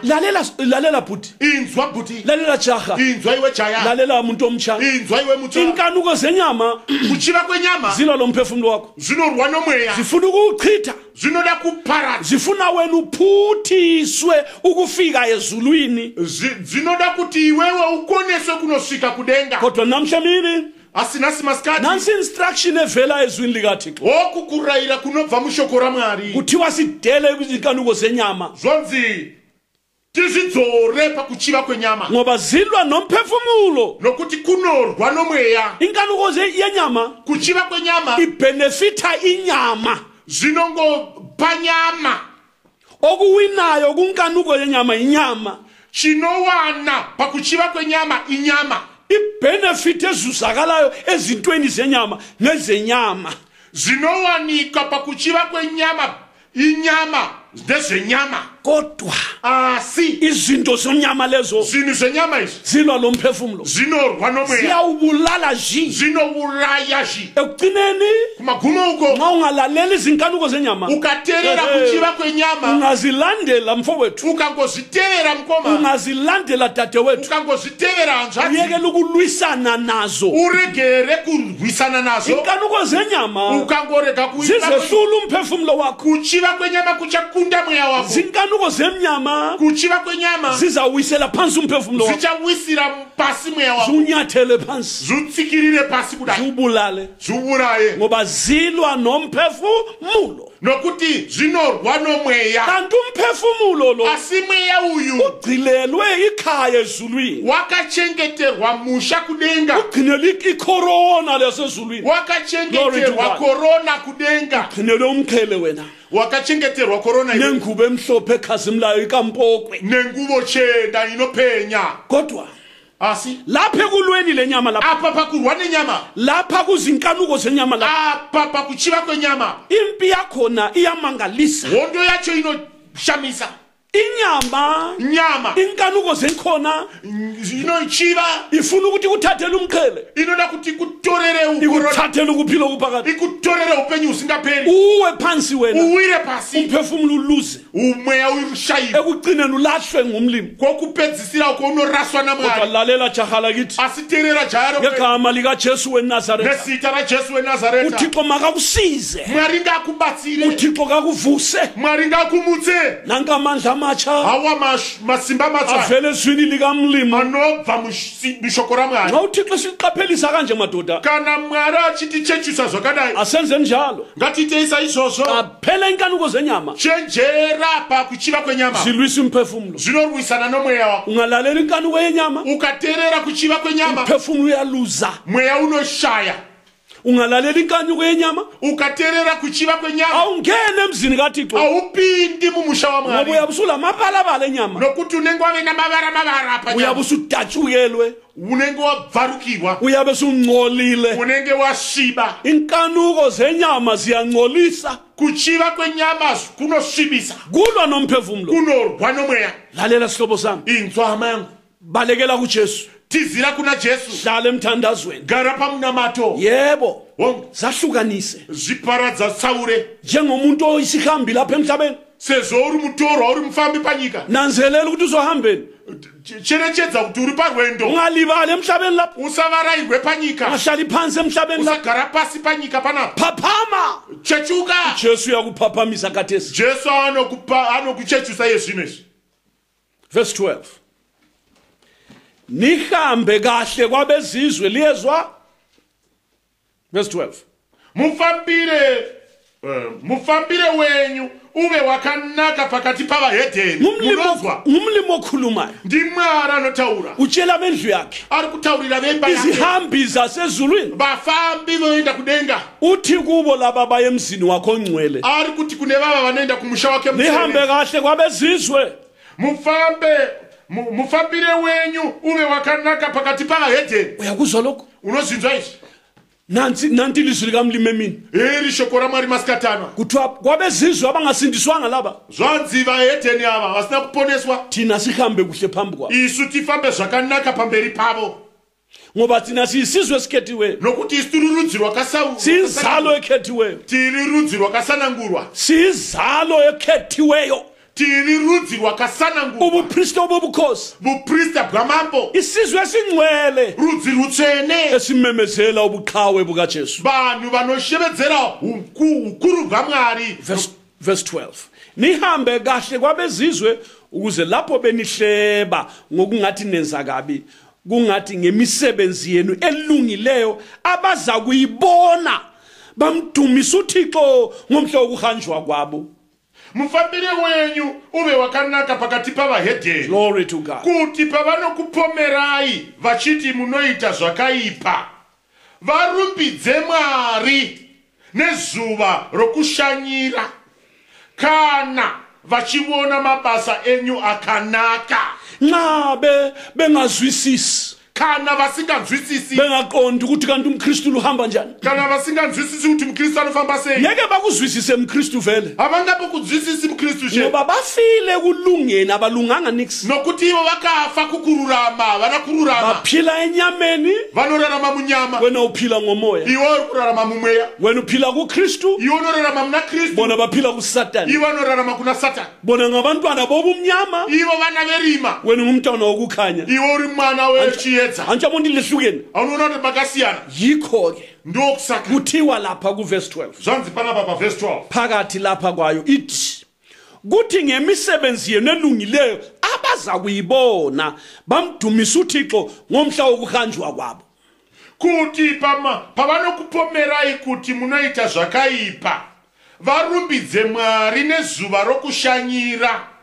Speaker 1: lalela bhuti
Speaker 2: inzwa bhuti
Speaker 1: lalela jaha
Speaker 2: inzwa iwe jaya
Speaker 1: lalela umuntu omtsha
Speaker 2: inzwa iwe mutsha
Speaker 1: inkanuko zenyama
Speaker 2: kuchiva kwenyama
Speaker 1: zilwa nomphefumulo wakho
Speaker 2: zvinorwa nomweya
Speaker 1: zifuna ukuchitha
Speaker 2: zvinoda kuparadza
Speaker 1: zifuna wena uphuthiswe ukufika ezulwini
Speaker 2: zvinoda kuti iwewe ukoneswe kunosvika kudenga.
Speaker 1: kodwa namhla mini
Speaker 2: asinasi masikati
Speaker 1: nansi instruction evela ezwini likaThixo
Speaker 2: oku kurayira kunobva mushoko raMwari
Speaker 1: kuthiwa sidele izinkanuko zenyama
Speaker 2: zvonzi tizvidzore pakuchiva kwenyama
Speaker 1: ngoba zilwa nomphefumulo
Speaker 2: nokuti kunorwa nomweya.
Speaker 1: inkanuko yenyama
Speaker 2: kuchiva kwenyama
Speaker 1: ibenefita inyama
Speaker 2: zvinongopa nyama.
Speaker 1: okuwinayo kunkanuko yenyama inyama
Speaker 2: chinowana pakuchiva kwenyama inyama.
Speaker 1: ibenefit ezuzakalayo ezintweni zenyama nezenyama
Speaker 2: zvinowanika pakuchiva kwenyama inyama ndezvenyama.
Speaker 1: kodwa
Speaker 2: asi
Speaker 1: izinto zomnyama lezo
Speaker 2: zvinhu zvenyama izvi
Speaker 1: zilwa lo mphefumulo
Speaker 2: zvinorwa nomweya
Speaker 1: ziyawubulala zhi
Speaker 2: zvinouraya zvi
Speaker 1: ekugcineni
Speaker 2: kumagumo uko
Speaker 1: nxa ungalaleli izinkanuko zenyama
Speaker 2: ukateerera kuchiva kwenyama
Speaker 1: ungazilandela mfowethu
Speaker 2: ukangozviteera mukoma
Speaker 1: ungazilandela dadewethu
Speaker 2: ukangozviteera hanzvadzi
Speaker 1: uyekela ukulwisana nazo
Speaker 2: uregere kurwisana nazo
Speaker 1: inkanuko zenyama
Speaker 2: ukangorega
Speaker 1: zizehlula umphefumulo wakho
Speaker 2: kuchiva kwenyama kuchakunda mweya wako
Speaker 1: zinkanuko zemnyama
Speaker 2: kuchiva kwenyama
Speaker 1: zizawisela phansi umphefumulo wakho
Speaker 2: zichawisira pasi mweya wako
Speaker 1: ziunyathele phansi
Speaker 2: zutsikirire pasi kudai
Speaker 1: ziubulale
Speaker 2: ziuburaye
Speaker 1: ngoba zilwa nomphefumulo
Speaker 2: nokuti zvinorwa nomweya
Speaker 1: kanti umphefumulo lo
Speaker 2: asi mweya uyu
Speaker 1: ugcilelwe ikhaya ezulwini
Speaker 2: wakachengeterwa musha kudenga
Speaker 1: ugcinelwe ikorona lasezulwini
Speaker 2: wakachengeterwa korona kudenga
Speaker 1: ugcinelwe umqhele wena
Speaker 2: wakachengeterwa korona
Speaker 1: nengubo emhlophe ekhazimlayo ikampokwe
Speaker 2: nengubo chena inopenya
Speaker 1: kodwa
Speaker 2: asi
Speaker 1: lapha ekulweni lenyama lapha
Speaker 2: apa pakurwa nenyama
Speaker 1: lapha kuzinkanuko zenyama lapha
Speaker 2: apa pakuchiva kwenyama
Speaker 1: impi yakhona iyamangalisa
Speaker 2: hondo yacho inoshamisa
Speaker 1: nyama inkanuko zenkhona
Speaker 2: inochiva
Speaker 1: ifuna ukuthi kuthathele umqhele
Speaker 2: inoda kuti kutorere
Speaker 1: ikuthathele ukuphila okuphakathi
Speaker 2: ikutorere upenyu usingapheli
Speaker 1: uwe phansi wena
Speaker 2: uwire pasi
Speaker 1: umphefumulo uluze
Speaker 2: umweya uyushayiwe
Speaker 1: ekugcineni ulahlwe ngumlimo
Speaker 2: kokupedzisira uko unoraswa namwari
Speaker 1: lalela jaha lakithi
Speaker 2: asiterera jaro
Speaker 1: ngegama likaJesu weNazaretha
Speaker 2: nesita laJesu weNazaretha
Speaker 1: uThixo makakusize
Speaker 2: mwari ngakubatsire
Speaker 1: uThixo kakuvuse
Speaker 2: mwari ngakumutse
Speaker 1: nangamandla amatsha
Speaker 2: hawa masimba matsha
Speaker 1: avele ezwini likamlimo
Speaker 2: anobva mishoko ramwari
Speaker 1: nxa uThixo siqaphelisa kanje madoda
Speaker 2: kana mwari achitichechisa zvakadai
Speaker 1: asenze njalo
Speaker 2: ngatiteisa izvozvo
Speaker 1: aphela inkanuko zenyama
Speaker 2: chenjera pakuchiva kwenyama
Speaker 1: zilwisa umphefumulo
Speaker 2: zvinorwisana nomweya wako
Speaker 1: ungalalela inkanuko yenyama
Speaker 2: ukateerera kuchiva kwenyama
Speaker 1: umphefumulo uyaluza
Speaker 2: mweya unoshaya
Speaker 1: ungalalela inkanuko yenyama
Speaker 2: ukateerera kuchiva kwenyama
Speaker 1: awungene emzini kaThixo
Speaker 2: awupindi mumusha wamwari
Speaker 1: ngoba uyabusula amabalabala enyama
Speaker 2: nokuti unenge wave namavara apa
Speaker 1: uyabusudatshukelwe
Speaker 2: unenge wabvarukirwa
Speaker 1: uyabe sungcolile
Speaker 2: unenge wasviba
Speaker 1: inkanuko zenyama ziyangcolisa
Speaker 2: kuchiva kwenyama kunosvibisa
Speaker 1: kulwa nomphefumulo
Speaker 2: kunorwa nomweya
Speaker 1: lalela sihlobo sami
Speaker 2: inzwa hama yangu
Speaker 1: balekela kuJesu
Speaker 2: tizira kuna Jesu
Speaker 1: hlala emthandazweni
Speaker 2: gara pamunamato
Speaker 1: yebo zahlukanise
Speaker 2: zviparadza tsaure
Speaker 1: njengomuntu oyisihambi lapha emhlabeni
Speaker 2: sezvo uri mutorwa uri mufambi panyika
Speaker 1: nanzelela ukuthi uzohambeni
Speaker 2: cherechedza kuti uri parwendo
Speaker 1: ungalibali emhlabeni lapha
Speaker 2: usavarayirwe panyika
Speaker 1: ungahlali phansi emhlabeni lapha
Speaker 2: usagara pasi panyika panapa
Speaker 1: phaphama
Speaker 2: chechuka
Speaker 1: Jesu yakuphaphamisha kathesi
Speaker 2: Jesu anokuchechusa yezvino izvi
Speaker 1: verse 12 nihambe kahle kwabezizwe liyezwa verse 12
Speaker 2: mufambire wenyu uve wakanaka pakati pavahedheni
Speaker 1: ngumlimo okhulumayo
Speaker 2: ndimwari anotaura
Speaker 1: utshela bendlu yakhe
Speaker 2: ari kutaurira vemba yake
Speaker 1: izihambi zasezulwini
Speaker 2: vafambi voenda kudenga
Speaker 1: uthi kubo laba baye emzini wakho ongcwele
Speaker 2: ari kuti kune vava vanoenda kumusha wake
Speaker 1: nihambe kahle kwabezizwe
Speaker 2: mufambire wenyu uve wakanaka pakati pavahedheni
Speaker 1: uyakuzwa lokho
Speaker 2: unozinzwa izvi
Speaker 1: nanti ilizwi likamlimi emini
Speaker 2: iri shoko ramwari masikatano
Speaker 1: kuthiwa kwabezizwe abangasindiswanga laba
Speaker 2: zvanzi vahedheni ava vasina kuponeswa
Speaker 1: thina sihambe kuhle phambi kwabo
Speaker 2: isu tifambe zvakanaka pamberi pavo
Speaker 1: ngoba thina siyisizwe esikhethiweyo
Speaker 2: nokuti isi tiri rudzi
Speaker 1: siyizalo ekhethiweyo
Speaker 2: tiri rudzi rwakasanangurwa
Speaker 1: siyizalo ekhethiweyo
Speaker 2: tiri rudzi rwakasanangurwa
Speaker 1: ubupristi obubukhosi
Speaker 2: buprista bwamambo
Speaker 1: isizwe esingcwele
Speaker 2: rudzi rutsvene
Speaker 1: esimemezela ubuqhawe bukaJesu
Speaker 2: vanhu vanoshevedzera ukuru bwamwari
Speaker 1: verse 12 nihambe kahle kwabezizwe ukuze lapho benihleba ngokungathi nenza kabi kungathi ngemisebenzi yenu elungileyo abaza kuyibona bamdumisa uThixo ngomhla wokuhanjwa kwabo
Speaker 2: mufambire wenyu uve wakanaka pakati pavahedheni
Speaker 1: glory to God
Speaker 2: kuti pavanokupomerai vachiti munoita zvakaipa varumbidze Mwari nezuva rokushanyira kana vachiona mabasa enyu akanaka
Speaker 1: nxa bengazwisisi
Speaker 2: kana vasinganzwisisi
Speaker 1: bengaqondi ukuthi kanti umKristu uhamba njani
Speaker 2: kana vasinganzwisisi ukuthi umKristu anofamba sei
Speaker 1: ngeke bakuzwisise umKristu vele
Speaker 2: avangapo kuzwisisi umKristu she
Speaker 1: ngoba bafile kulungeni abalunganga nix
Speaker 2: nokuti ivo vakafa kukururama vanakururama
Speaker 1: baphila enyameni
Speaker 2: vanorarama munyama
Speaker 1: wena uphila ngomoya
Speaker 2: iwo uri kurarama mumweya
Speaker 1: wena uphila kuKristu
Speaker 2: iwo unorarama muna Kristu
Speaker 1: bona baphila kuSatani
Speaker 2: iwo unorarama kuna Satani
Speaker 1: bona ngabantwana bobumnyama
Speaker 2: ivo vana verima
Speaker 1: wena ngumntwana wokukhanya
Speaker 2: iwo uri mwana wechiyedza
Speaker 1: antshabondi lehlukene
Speaker 2: aunoona kuti makasiyana
Speaker 1: yikho ke
Speaker 2: ndokusaka
Speaker 1: kuthiwa lapha kuverse 12
Speaker 2: zvanzi panapa paverse 12
Speaker 1: phakathi lapha kwayo ithi kuthi ngemisebenzi yenu elungileyo abaza kuyibona bamdumisa uThixo ngomhla wokuhanjwa kwabo
Speaker 2: kuti pavanokupomerai kuti munoita zvakaipa varumbidze Mwari nezuva rokushanyira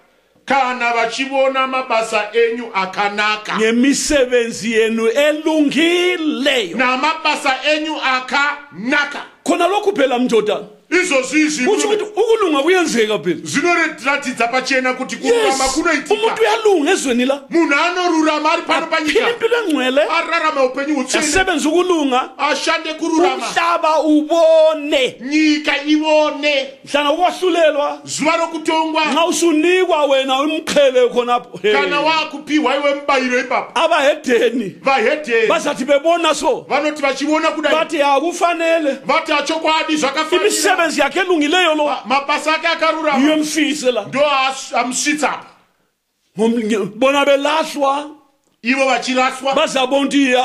Speaker 2: kana vachivona mabasa enyu akanaka
Speaker 1: ngemisebenzi yenu elungileyo
Speaker 2: namabasa enyu akanaka
Speaker 1: khona lokhu phela mndoda
Speaker 2: izvozvizvi
Speaker 1: kuthi ukulunga kuyenzeka phela
Speaker 2: zvinoratidza pachena kuti kururama kunoitika
Speaker 1: umuntu uyalunga ezweni la
Speaker 2: munhu anorurama ari pano panyika
Speaker 1: phila impilo engcwele
Speaker 2: ararama upenyu hutsvene
Speaker 1: asebenza ukulunga
Speaker 2: ashande kururama
Speaker 1: umhlaba ubone
Speaker 2: nyika ivone
Speaker 1: mhlana ukwahlulelwa
Speaker 2: zuva rokutongwa
Speaker 1: nxa usunikwa wena umqhele khonapho
Speaker 2: kana wakupiwa iwe mbayiro ipapo
Speaker 1: abahedeni
Speaker 2: vahedheni
Speaker 1: bazathi bebona so
Speaker 2: vanoti vachiona kudai
Speaker 1: bathi akufanele
Speaker 2: vati achokwadi zvakafanira
Speaker 1: imisebenzi yakhe elungileyo lo
Speaker 2: mabasa ake akarurama
Speaker 1: iyemfise la
Speaker 2: ndo amusvitsapo
Speaker 1: bona belahlwa
Speaker 2: ivo vachiraswa
Speaker 1: bazabona ukuthi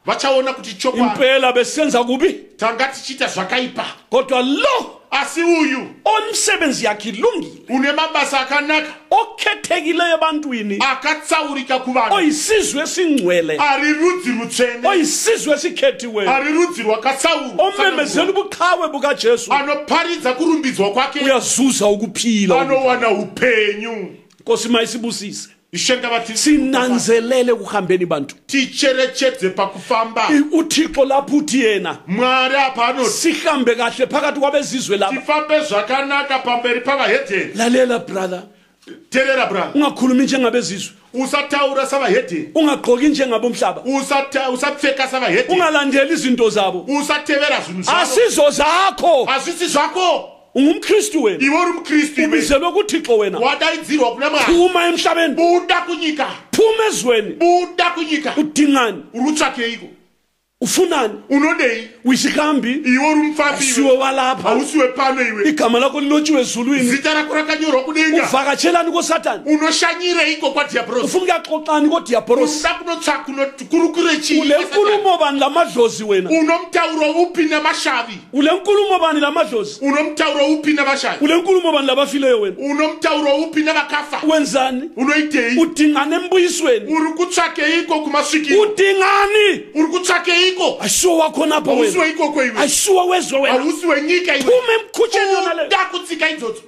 Speaker 2: vachaona kuti chokwadi
Speaker 1: impela besenza kubi
Speaker 2: tanga tichiita zvakaipa
Speaker 1: kodwa lo
Speaker 2: asi uyu
Speaker 1: omsebenzi yakhe ilungile
Speaker 2: une mabasa akanaka
Speaker 1: okhethekileyo ebantwini
Speaker 2: akatsaurika kuvanhu
Speaker 1: oyisizwe esingcwele
Speaker 2: ari rudzi rutsvene
Speaker 1: oyisizwe esikhethiweyo
Speaker 2: ari rudzi rwakatsaurwa
Speaker 1: omemezela ubuqhawe bukaJesu
Speaker 2: anoparidza kurumbidzwa kwake
Speaker 1: uyazuza ukuphila
Speaker 2: anowana upenyu
Speaker 1: Nkosi mayisibusise
Speaker 2: ishenga vati
Speaker 1: sinanzelele kuhambeni bantu
Speaker 2: ticherechedze pakufamba
Speaker 1: uThixo lapho uthi yena
Speaker 2: Mwari apa anoti
Speaker 1: sihambe kahle phakathi kwabezizwe lapha
Speaker 2: tifambe zvakanaka pamberi pavahedheni
Speaker 1: lalela brother
Speaker 2: terera brother
Speaker 1: ungakhulumi njengabezizwe
Speaker 2: usataura savahedheni
Speaker 1: ungagqoki njengabomhlaba
Speaker 2: usapfeka savahedheni
Speaker 1: ungalandeli izinto zabo
Speaker 2: usatevera zvinhu zvavo
Speaker 1: asizo zakho
Speaker 2: hazvisi zvako
Speaker 1: ungumKristu wena
Speaker 2: iwe uri mukristu
Speaker 1: ubizelwe kuThixo wena
Speaker 2: wadaidzirwa kuna Mwari
Speaker 1: phuma emhlabeni
Speaker 2: buda kunyika
Speaker 1: phuma ezweni
Speaker 2: buda kunyika
Speaker 1: udingani
Speaker 2: uri utsvakeiko
Speaker 1: ufunani
Speaker 2: unodei
Speaker 1: uyisihambi
Speaker 2: iwe uri mufambi
Speaker 1: asiwe walapha
Speaker 2: hausiwe pano iwe
Speaker 1: igama lakho lilotshiwe ezulwini
Speaker 2: zita rako rakanyorwa kudenga
Speaker 1: uvakatshelani koSatani
Speaker 2: unoshanyireiko kwadiabhorosi
Speaker 1: ufuna ukuyaxoxani kodiyabhorosi
Speaker 2: unoda kunotsvaka kurukure chii
Speaker 1: ule nkulumo bani lamadlozi wena
Speaker 2: unomtauro upi namashavi
Speaker 1: ule nkulumo bani lamadlozi
Speaker 2: unomtauro upi namashavi
Speaker 1: ule nkulumo bani labafileyo wena
Speaker 2: unomtauro upi navakafa
Speaker 1: wenzani
Speaker 2: unoitei
Speaker 1: udingane embuyisweni
Speaker 2: uri kutsvakeiko kumasvikiro
Speaker 1: udingani
Speaker 2: uri kutsvakeiko
Speaker 1: ayisuwa wakhonapha wena
Speaker 2: hausiwe ikoko iwe
Speaker 1: ayisuwa wezwe wena
Speaker 2: hausiwe nyika iwe
Speaker 1: phuma emkhutsheni yona le
Speaker 2: uda kutsika idzodzo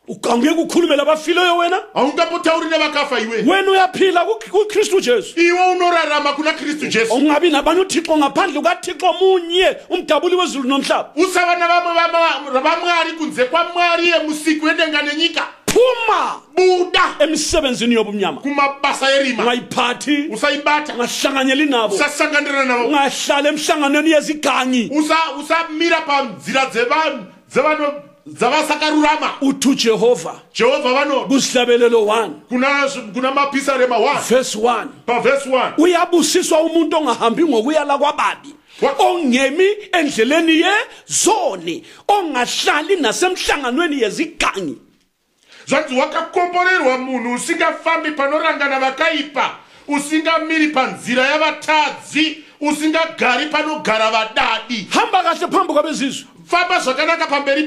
Speaker 1: ungeke ukhulume labafileyo wena
Speaker 2: haungapotauri navakafa iwe
Speaker 1: wena uyaphila kuKristu Jesu
Speaker 2: iwe unorarama kuna Kristu Jesu
Speaker 1: ungabi nabani uThixo ngaphandle kukaThixo munye umdabuli wezulu nomhlaba
Speaker 2: usava navamwe vamwari kunze kwaMwari yemusiki wedenga nenyika
Speaker 1: phuma
Speaker 2: buda
Speaker 1: emsebenzini yobumnyama
Speaker 2: kumabasa yerima
Speaker 1: ungayiphathi
Speaker 2: usaibata
Speaker 1: ungahlanganyeli nabo
Speaker 2: usasanganirana navo
Speaker 1: ungahlala emhlanganweni yezigangi
Speaker 2: usamira panzira dzevano dzavasakarurama
Speaker 1: uthi Jehova
Speaker 2: vano
Speaker 1: kusihlabelelo 1
Speaker 2: kuna mapisarema 1
Speaker 1: verse 1
Speaker 2: paverse 1
Speaker 1: uyabusiswa umuntu ongahambi ngokuyala kwababi ongemi endleleni yezoni ongahlali nasemhlanganweni yezigangi
Speaker 2: zvanzi wakakomborerwa munhu usingafambi panorangana vakaipa usingamiri panzira yavatadzi usingagari panogara vadadi
Speaker 1: hamba kahle phambi kwabezizwe
Speaker 2: famba zvakanaka pamberi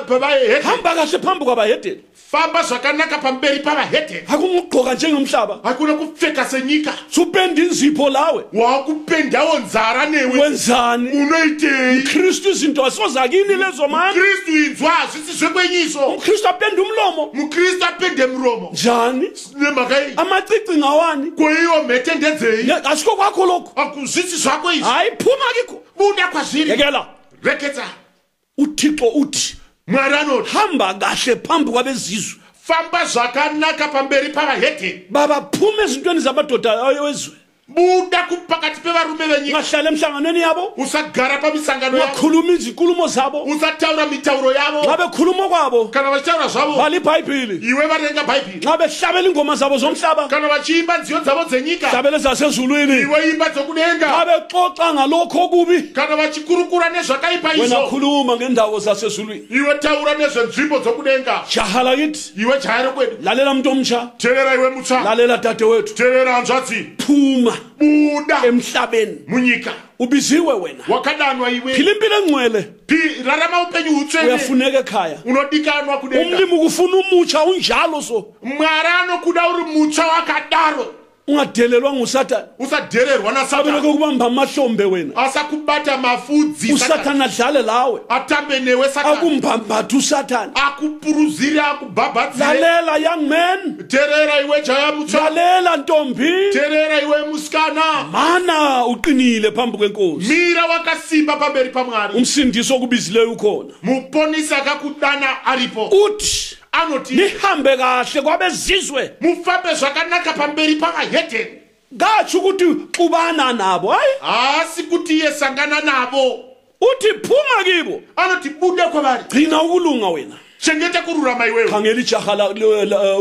Speaker 2: pevahedheni
Speaker 1: hamba kahle phambi kwabahedeni
Speaker 2: famba zvakanaka pamberi pavahedheni
Speaker 1: akungugqoka njengomhlaba
Speaker 2: hakuna kupfeka senyika
Speaker 1: supenda inzipho lawe
Speaker 2: wakupendawo nzara newe
Speaker 1: wenzani
Speaker 2: unoitei
Speaker 1: uKristu izinto asozakini lezo mani
Speaker 2: mukristu inzwa hazvisi zvekwenyiso
Speaker 1: uKristu apenda umlomo
Speaker 2: mukristu apende muromo
Speaker 1: njani
Speaker 2: nemhaka iyi
Speaker 1: amacici ngawani
Speaker 2: kweiwo mhete ndedzei
Speaker 1: asiko kwakho lokho
Speaker 2: hakuzvisi zvako izvi
Speaker 1: hayi phuma kikho
Speaker 2: buda kwazviri
Speaker 1: yekela
Speaker 2: reketa
Speaker 1: uThixo uthi
Speaker 2: Mwari anoti
Speaker 1: hamba kahle phambi kwabezizwe
Speaker 2: famba zvakanaka pamberi pavahedheni
Speaker 1: baba phuma ezintweni zamadoda wezwe
Speaker 2: buda kupakati pevarume venyika,
Speaker 1: ungahlala emhlanganweni yabo,
Speaker 2: usagara pamisangano yavo,
Speaker 1: ungakhuluma izinkulumo zabo,
Speaker 2: usataura mitauro yavo,
Speaker 1: nxa bekhuluma kwabo
Speaker 2: kana vachitaura zvavo
Speaker 1: bhala ibhayibhili,
Speaker 2: iwe varenga bhaibheri,
Speaker 1: nxa behlabela ingoma zabo zomhlaba
Speaker 2: kana vachiimba nziyo dzavo dzenyika
Speaker 1: hlabela ezasezulwini,
Speaker 2: iwe imba dzokudenga,
Speaker 1: nxa bexoxa ngalokho okubi
Speaker 2: kana vachikurukura nezvakaipa
Speaker 1: wena
Speaker 2: izvo
Speaker 1: khuluma ngendawo zasezulwini.
Speaker 2: iwe taura nezvenzvimbo dzokudenga.
Speaker 1: jaha lakithi,
Speaker 2: Iwe jaha rekwedu,
Speaker 1: lalela muntu omtsha,
Speaker 2: teerera iwe mutsva,
Speaker 1: lalela dadewethu,
Speaker 2: teerera hanzvadzi,
Speaker 1: phuma
Speaker 2: buda
Speaker 1: emhlabeni,
Speaker 2: munyika,
Speaker 1: ubiziwe wena,
Speaker 2: wakadanwa iwe,
Speaker 1: phila impilo engcwele,
Speaker 2: rarama upenyu hutsvene,
Speaker 1: uyafuneka ekhaya.
Speaker 2: unodikanwa kudenga.
Speaker 1: umlimi ukufuna umutsha unjalo, so
Speaker 2: Mwari anokuda uri mutsva wakadaro,
Speaker 1: ungadelelwa ngusathane,
Speaker 2: usadhererwa nasatani,
Speaker 1: abeleke ukubamba amahlombe wena,
Speaker 2: asakubata mafudzi Satani,
Speaker 1: usathane adlale lawe,
Speaker 2: atambe newe Satani,
Speaker 1: akumbambathe usathane.
Speaker 2: akupuruzire, akubhabhadzire.
Speaker 1: lalela young man,
Speaker 2: Teerera iwe jaha mutsva,
Speaker 1: lalela ntombi,
Speaker 2: teerera iwe musikana,
Speaker 1: mana uqinile phambi kwenkosi.
Speaker 2: mira wakasimba pamberi paMwari.
Speaker 1: umsindisi okubizileyo ukhona,
Speaker 2: Muponisi akakudana aripo,
Speaker 1: uthi
Speaker 2: anoti
Speaker 1: nihambe kahle kwabezizwe,
Speaker 2: mufambe zvakanaka pamberi pavahedheni,
Speaker 1: katsho ukuthi xubana nabo, hayi
Speaker 2: haasi kuti iye sangana navo,
Speaker 1: uthi phuma kibo,
Speaker 2: anoti bude kwavari,
Speaker 1: gcina ukulunga wena.
Speaker 2: chengeta kururama iwewe.
Speaker 1: khangela ijaha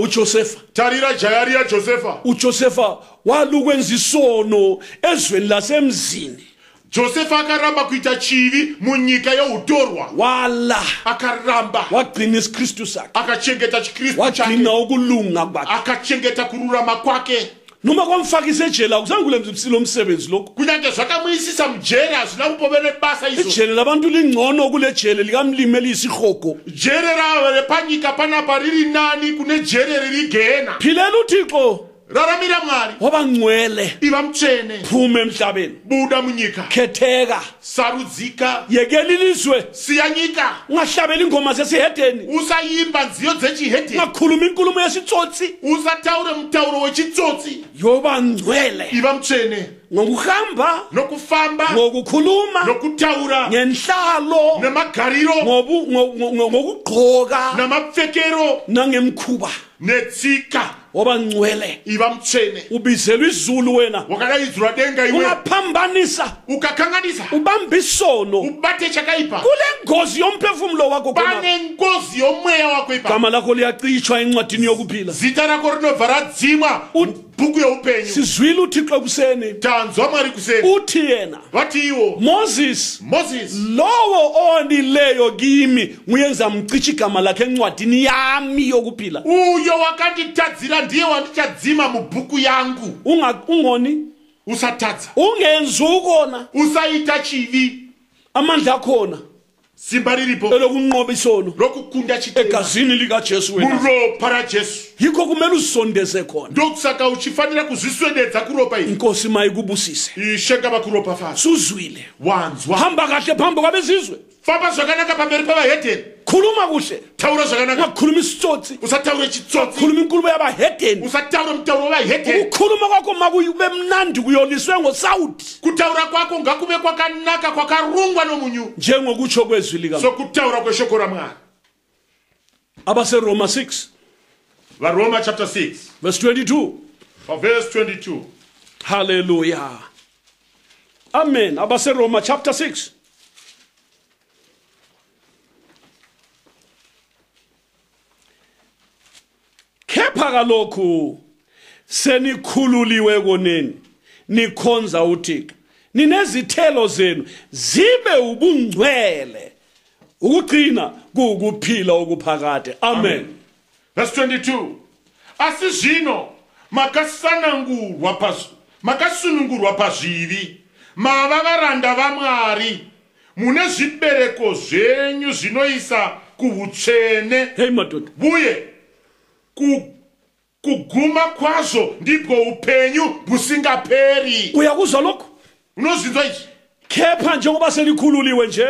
Speaker 1: uJosefa.
Speaker 2: Tarira jaya riya Josefa.
Speaker 1: uJosefa walukwenza isono ezweni lasemzini,
Speaker 2: Josefa akaramba kuita chivi munyika youtorwa,
Speaker 1: wala
Speaker 2: akaramba
Speaker 1: wagcina isikristu sakhe,
Speaker 2: akachengeta chikristu chake,
Speaker 1: wagcina ukulunga kwakhe.
Speaker 2: akachengeta kururama kwake.
Speaker 1: noma kwamfakisa ejele akuzange lo msebenzi lokho.
Speaker 2: Kunyange zvakamuyisisa mujere hazvina kupovene basa izvo.
Speaker 1: ejele labantu lingcono kule jele likamlimi eliyisihogo.
Speaker 2: Jere repanyika panapa riri nani kune jere riri gehena.
Speaker 1: philela uThixo,
Speaker 2: Raramira Mwari,
Speaker 1: waba ngcwele,
Speaker 2: iva mtsvene,
Speaker 1: phuma emhlabeni,
Speaker 2: buda munyika,
Speaker 1: khetheka,
Speaker 2: sarudzika,
Speaker 1: yekela ilizwe,
Speaker 2: siya nyika,
Speaker 1: ungahlabela ingoma zesihedeni,
Speaker 2: usayimba nziyo dzechihedheni,
Speaker 1: ungakhuluma inkulumo yesitsotsi,
Speaker 2: usataure mutauro wechitsotsi,
Speaker 1: yoba ngcwele
Speaker 2: iva mtsvene,
Speaker 1: ngokuhamba,
Speaker 2: nokufamba,
Speaker 1: ngokukhuluma,
Speaker 2: nokutaura,
Speaker 1: ngenhlalo,
Speaker 2: nemagariro,
Speaker 1: ngokugqoka,
Speaker 2: namapfekero,
Speaker 1: nangemkhuba,
Speaker 2: netsika,
Speaker 1: woba ngcwele.
Speaker 2: iva mtsvene.
Speaker 1: ubizelwe izulu wena,
Speaker 2: Wakadaidzwa denga iwe,
Speaker 1: ungaphambanisa,
Speaker 2: ukakanganisa,
Speaker 1: ubamba isono
Speaker 2: ubate chakaipa,
Speaker 1: kule ngozi yomphefumulo wakho khona.
Speaker 2: pane ngozi yomweya wako ipa,
Speaker 1: igama lakho liyacitshwa encwadini yokuphila.
Speaker 2: zita rako rinobva radzimwa mubhuku yeupenyu.
Speaker 1: sizwile uThixo ekuseni,
Speaker 2: Tanzwa Mwari kuseni,
Speaker 1: uthi yena
Speaker 2: vati iwo
Speaker 1: Moses,
Speaker 2: Moses,
Speaker 1: lowo owonileyo kimi nguyenza mcishi igama lakhe encwadini yami yokuphila.
Speaker 2: uyo wakanditadzira ndiye wandichadzima mubhuku yangu.
Speaker 1: ungoni,
Speaker 2: Usatadza,
Speaker 1: ungenzi ukona,
Speaker 2: usaita chivi,
Speaker 1: amandla akhona
Speaker 2: simba riripo
Speaker 1: elokunqoba isono
Speaker 2: rokukunda chitema
Speaker 1: egazini likaJesu wena.
Speaker 2: muropa raJesu.
Speaker 1: yikho kumele uzisondeze khona.
Speaker 2: Ndokusaka uchifanira kuzviswededza kuropa iri.
Speaker 1: inkosi mayikubusise.
Speaker 2: Ishe ngavakuropa fasa.
Speaker 1: suzwile,
Speaker 2: Wanzwa,
Speaker 1: hamba kahle phambi kwabezizwe,
Speaker 2: famba zvakanaka pamberi pavahedheni,
Speaker 1: khuluma kuhle,
Speaker 2: taura zvakanaka,
Speaker 1: ungakhuluma isitsotsi,
Speaker 2: usataure chitsotsi,
Speaker 1: khuluma inkulumo yabahedeni.
Speaker 2: usataure mutauro wevahedheni.
Speaker 1: ukukhuluma kwakho makube mnandi kuyoliswe ngosawuti,
Speaker 2: Kutaura kwako ngakuve kwakanaka kwakarungwa nomunyu,
Speaker 1: njengokutsho kwezwi lika.
Speaker 2: sokutaura kweshoko raMwari.
Speaker 1: abaseRoma 6
Speaker 2: VaRoma chapter 6
Speaker 1: verse 22.
Speaker 2: verse 22.
Speaker 1: haleluya, amen. abaseRoma chapter 6 kepha kalokhu senikhululiwe koneni, nikhonza uThixo, ninezithelo zenu zibe ubungcwele, ukugcina kuukuphila okuphakade. Amen.
Speaker 2: Verse 22. Asi zvino makasunungurwa pazvivi, mava varanda vaMwari, mune zvibereko zvenyu zvinoisa kuutsvene,
Speaker 1: Hey madodha,
Speaker 2: uye kuguma kwazvo ndibwo upenyu husingaperi.
Speaker 1: uyakuzwa lokho?
Speaker 2: Unozinzwa ichi?
Speaker 1: Kepha njengoba senikhululiwe nje,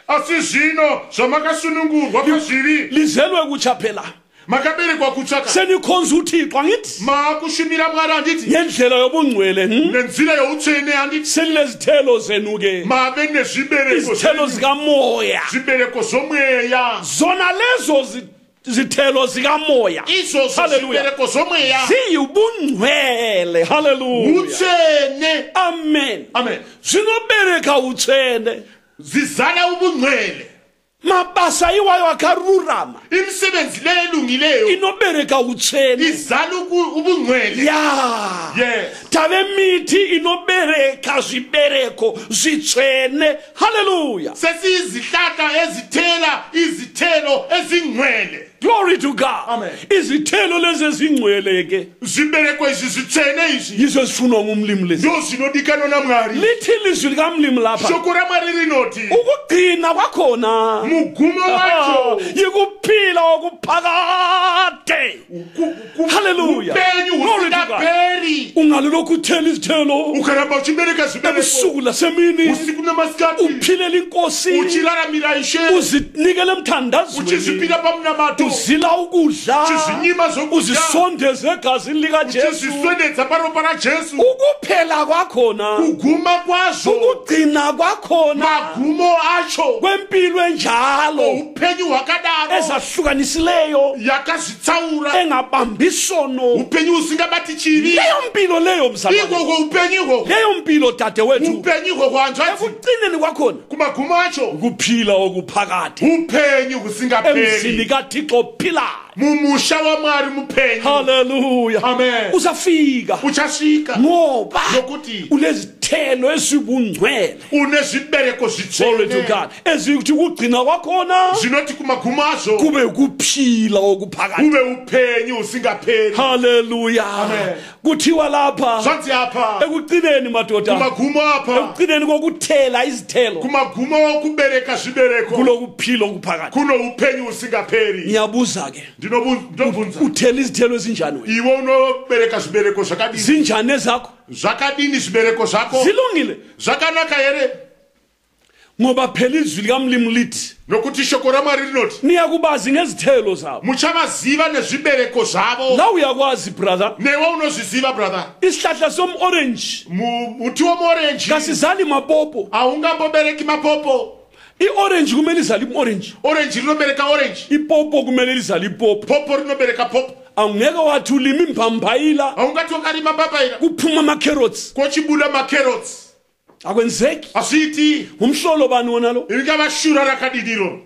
Speaker 2: Asi zvino zvamakasunungurwa pazvivi,
Speaker 1: lizelwe kutsha phela,
Speaker 2: makaberekwa kutsvaka,
Speaker 1: senikhonza uThixo angithi,
Speaker 2: makushumira Mwari handiti,
Speaker 1: ngendlela yobungcwele,
Speaker 2: nenzira youtsvene handiti,
Speaker 1: senilezithelo zenu ke,
Speaker 2: mave nezvibereko
Speaker 1: izithelo zikamoya,
Speaker 2: zvibereko zvomweya,
Speaker 1: zona lezo zithelo zikamoya,
Speaker 2: izvozvo
Speaker 1: Hallelujah,
Speaker 2: zvibereko zvomweya
Speaker 1: ziyubungcwele ungcwele. Hallelujah.
Speaker 2: utsene.
Speaker 1: Amen.
Speaker 2: Amen.
Speaker 1: Zinobereka utswele.
Speaker 2: Zizala ubungcwele.
Speaker 1: Mabasa iwayo akarurama.
Speaker 2: Imisebenzi le elungileyo
Speaker 1: Inobereka utswele.
Speaker 2: izala ubungcwele.
Speaker 1: Yeah.
Speaker 2: Yes.
Speaker 1: Tabe mithi inobereka zibereko zitswene. Hallelujah.
Speaker 2: Sesiyizihlahla ezithela izithelo ezingcwele.
Speaker 1: Glory to God.
Speaker 2: Amen.
Speaker 1: Izithelo lezi ezingcweleke
Speaker 2: Zibereko izithene izi.
Speaker 1: yizo zifunwa ngumlimi lezi.
Speaker 2: Ndo zinodikano namngari.
Speaker 1: Lithi ilizwi likamlimi lapha.
Speaker 2: Shokora mariri noti.
Speaker 1: Ukugcina kwakhona
Speaker 2: Mugumo wacho.
Speaker 1: yikuphila okuphakade. Hallelujah.
Speaker 2: Upenyu
Speaker 1: Glory to God.
Speaker 2: usingaperi.
Speaker 1: Ungalokhu uthela izithelo
Speaker 2: Ukaramba uchibereka zibereko.
Speaker 1: ebusuku lasemini
Speaker 2: Usiku namaskati.
Speaker 1: uphilela inkosi
Speaker 2: Uchilala miraishe.
Speaker 1: uzinikele emthandazweni
Speaker 2: Uchizipila pamnamato.
Speaker 1: uzila ukudla
Speaker 2: Uchizinyima zokudla.
Speaker 1: uzisondeze egazini likaJesu.
Speaker 2: Uchiziswedeza paro para Jesu.
Speaker 1: Ukuphela kwakhona
Speaker 2: Uguma kwazo.
Speaker 1: ukugcina kwakhona
Speaker 2: Magumo acho.
Speaker 1: kwempilo enjalo
Speaker 2: Upenyu wakadaro.
Speaker 1: ezahlukanisileyo
Speaker 2: Yakazitsaura.
Speaker 1: engabambi isono.
Speaker 2: Upenyu usingabati chivi.
Speaker 1: Leyo mpilo leyo mzalwane,
Speaker 2: Iko kwa upenyu ho.
Speaker 1: leyo mpilo dadewethu,
Speaker 2: Upenyu ho kwanzazi.
Speaker 1: ekugcineni kwakhona
Speaker 2: Kumagumo acho.
Speaker 1: ukuphila okuphakade
Speaker 2: Upenyu
Speaker 1: emzini
Speaker 2: usingaperi.
Speaker 1: kaThixo phila.
Speaker 2: Mumusha wa mwari mupenyu.
Speaker 1: Hallelujah.
Speaker 2: Amen.
Speaker 1: Uzafika
Speaker 2: Uchashika.
Speaker 1: ngoba
Speaker 2: Nokuti.
Speaker 1: ulezithelo ezibungcwele.
Speaker 2: Unezibereko
Speaker 1: Glory to
Speaker 2: zitsene.
Speaker 1: God. Ezithi ukugcina kwakhona
Speaker 2: Zinoti kumagumo azo.
Speaker 1: kube ukuphila okuphakade.
Speaker 2: Kube upenyu usingaperi.
Speaker 1: Hallelujah.
Speaker 2: Amen.
Speaker 1: Kuthiwa lapha
Speaker 2: Zanzi hapa.
Speaker 1: ekugcineni madoda,
Speaker 2: Kumagumo hapa.
Speaker 1: ekugcineni kokuthela izithelo
Speaker 2: Kumagumo kubereka zibereko.
Speaker 1: kulokuphila okuphakade.
Speaker 2: Kuno upenyu usingaperi.
Speaker 1: Ngiyabuza ke,
Speaker 2: Ndinobunza.
Speaker 1: uthela izithelo ezinjani wena?
Speaker 2: Iwe unobereka zibereko zakadini.
Speaker 1: Zinjani ezakho?
Speaker 2: Zakadini zibereko zako.
Speaker 1: Zilungile
Speaker 2: Zakanaka here.
Speaker 1: ngoba phela izwi likamlimi lithi
Speaker 2: Nokuti shokora mariri noti.
Speaker 1: niyakubazi ngezithelo zabo.
Speaker 2: Muchamaziva nezvibereko zavo.
Speaker 1: La uyakwazi brother,
Speaker 2: Newe unoziziva brother.
Speaker 1: isihlahla somorange
Speaker 2: Muti womorenji.
Speaker 1: kasizali mapopo.
Speaker 2: Aungambobereki mapopo.
Speaker 1: I-orange kumele izale i-orange,
Speaker 2: Orange rinobereka orange.
Speaker 1: ipopo kumele lizale ipopo.
Speaker 2: Popo rinobereka popo.
Speaker 1: Angeke wathi ulima imbhambayila
Speaker 2: Aungati wakarima papaira.
Speaker 1: kuphuma ama-carrots.
Speaker 2: Kochibula macarrots.
Speaker 1: Akwenzeki.
Speaker 2: Asiti.
Speaker 1: Umhlolo bani wona lo?
Speaker 2: Ingabashura rakadidiro.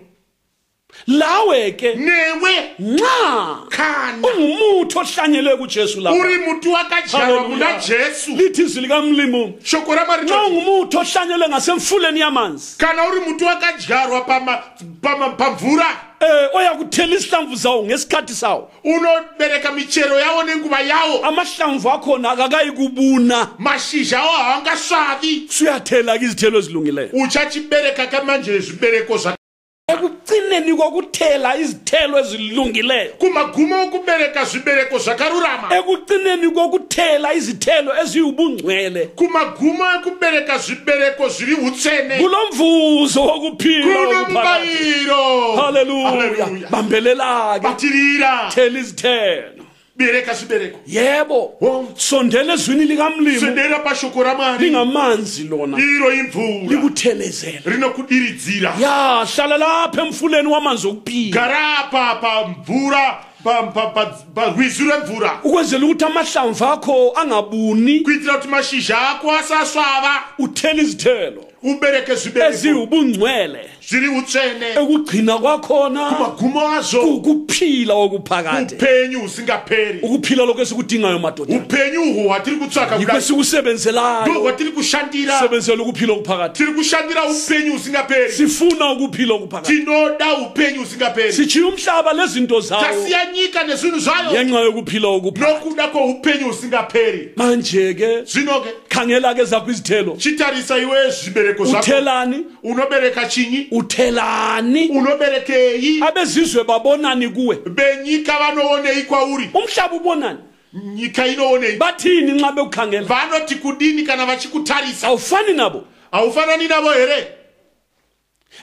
Speaker 1: Lawe ke
Speaker 2: Newe.
Speaker 1: nxa
Speaker 2: Kana.
Speaker 1: ungumuthi ohlanyelwe kuJesu lapha.
Speaker 2: Uri muti wakajarwa kuna Jesu.
Speaker 1: Lithi izwi likamlimi,
Speaker 2: Shokora mariri
Speaker 1: nxa
Speaker 2: noti.
Speaker 1: ungumuthi ohlanyelwe ngasemfuleni yamanzi,
Speaker 2: Kana uri muti wakajarwa pamvura.
Speaker 1: oyakuthela isihlamvu zawo ngesikhathi sawo.
Speaker 2: Unobereka michero yawo nenguva yawo.
Speaker 1: Amahlamvu akhona akakayi kubuna,
Speaker 2: Mashizha awo haangasvavi.
Speaker 1: suyathela ke izithelo ezilungileyo.
Speaker 2: Uchachibereka kamanje zvibereko zako.
Speaker 1: Ekugcineni kokuthela izithelo ezilungileyo,
Speaker 2: Kumagumo okubereka zvibereko zvakarurama.
Speaker 1: ekugcineni kokuthela izithelo eziyubungcwele,
Speaker 2: Kumagumo ekubereka zvibereko zviri utsene.
Speaker 1: kulomvuzo wokuphila
Speaker 2: Kuno
Speaker 1: okuphakade.
Speaker 2: mubayiro.
Speaker 1: Hallelujah.
Speaker 2: Hallelujah.
Speaker 1: Bambelela ke,
Speaker 2: Batirira.
Speaker 1: thela izithelo.
Speaker 2: Bereka zvibereko.
Speaker 1: Yebo, sondela ezwini likamlimi,
Speaker 2: Sendera pashoko ramwari.
Speaker 1: lingamanzi lona
Speaker 2: Iro imvura.
Speaker 1: likuthelezela.
Speaker 2: Rinokudiridzira.
Speaker 1: Ya, hlala lapha emfuleni wamanzi okuphila
Speaker 2: Gara pamvura. Parwizi rwemvura.
Speaker 1: ukwenzela ukuthi amahlamvu akho angabuni,
Speaker 2: Kuitira kuti mashizha ako asasvava.
Speaker 1: uthela izithelo
Speaker 2: Ubereke zvibereko.
Speaker 1: eziyubungcwele.
Speaker 2: Zviri utsvene.
Speaker 1: Ekugcina kwakhona
Speaker 2: Kumagumo azo.
Speaker 1: ukuphila okuphakade,
Speaker 2: Upenyu usingaperi.
Speaker 1: ukuphila lokho esikudingayo madoda,
Speaker 2: Upenyu uhu watiri kutsvaka
Speaker 1: yikho
Speaker 2: kudai.
Speaker 1: esikusebenzelayo.
Speaker 2: Ndokwatiri kushandira.
Speaker 1: Sebenzela ukuphila okuphakade.
Speaker 2: Tiri kushandira upenyu usingaperi.
Speaker 1: Sifuna ukuphila okuphakade.
Speaker 2: Tinoda upenyu usingaperi.
Speaker 1: Sichiya umhlaba lezinto zawo
Speaker 2: Tasiya nyika nezvinhu zvayo.
Speaker 1: ngenxa yokuphila okuphakade.
Speaker 2: Nokuda kweupenyu usingaperi.
Speaker 1: Manje ke
Speaker 2: Zvino ke
Speaker 1: khangela ke zakho izithelo.
Speaker 2: chitarisa iwe zvibereko zvako.
Speaker 1: Uthelani?
Speaker 2: Unobereka chinyi?
Speaker 1: Uthelani?
Speaker 2: Unoberekei?
Speaker 1: Abezizwe babonani kuwe?
Speaker 2: Benyika vanoonei kwauri?
Speaker 1: Umhlaba ubonani?
Speaker 2: Nyika inoonei?
Speaker 1: Bathini nxa bekukhangela?
Speaker 2: Vanoti kudini kana vachikutarisa?
Speaker 1: Awufani nabo.
Speaker 2: Haufanani navo here?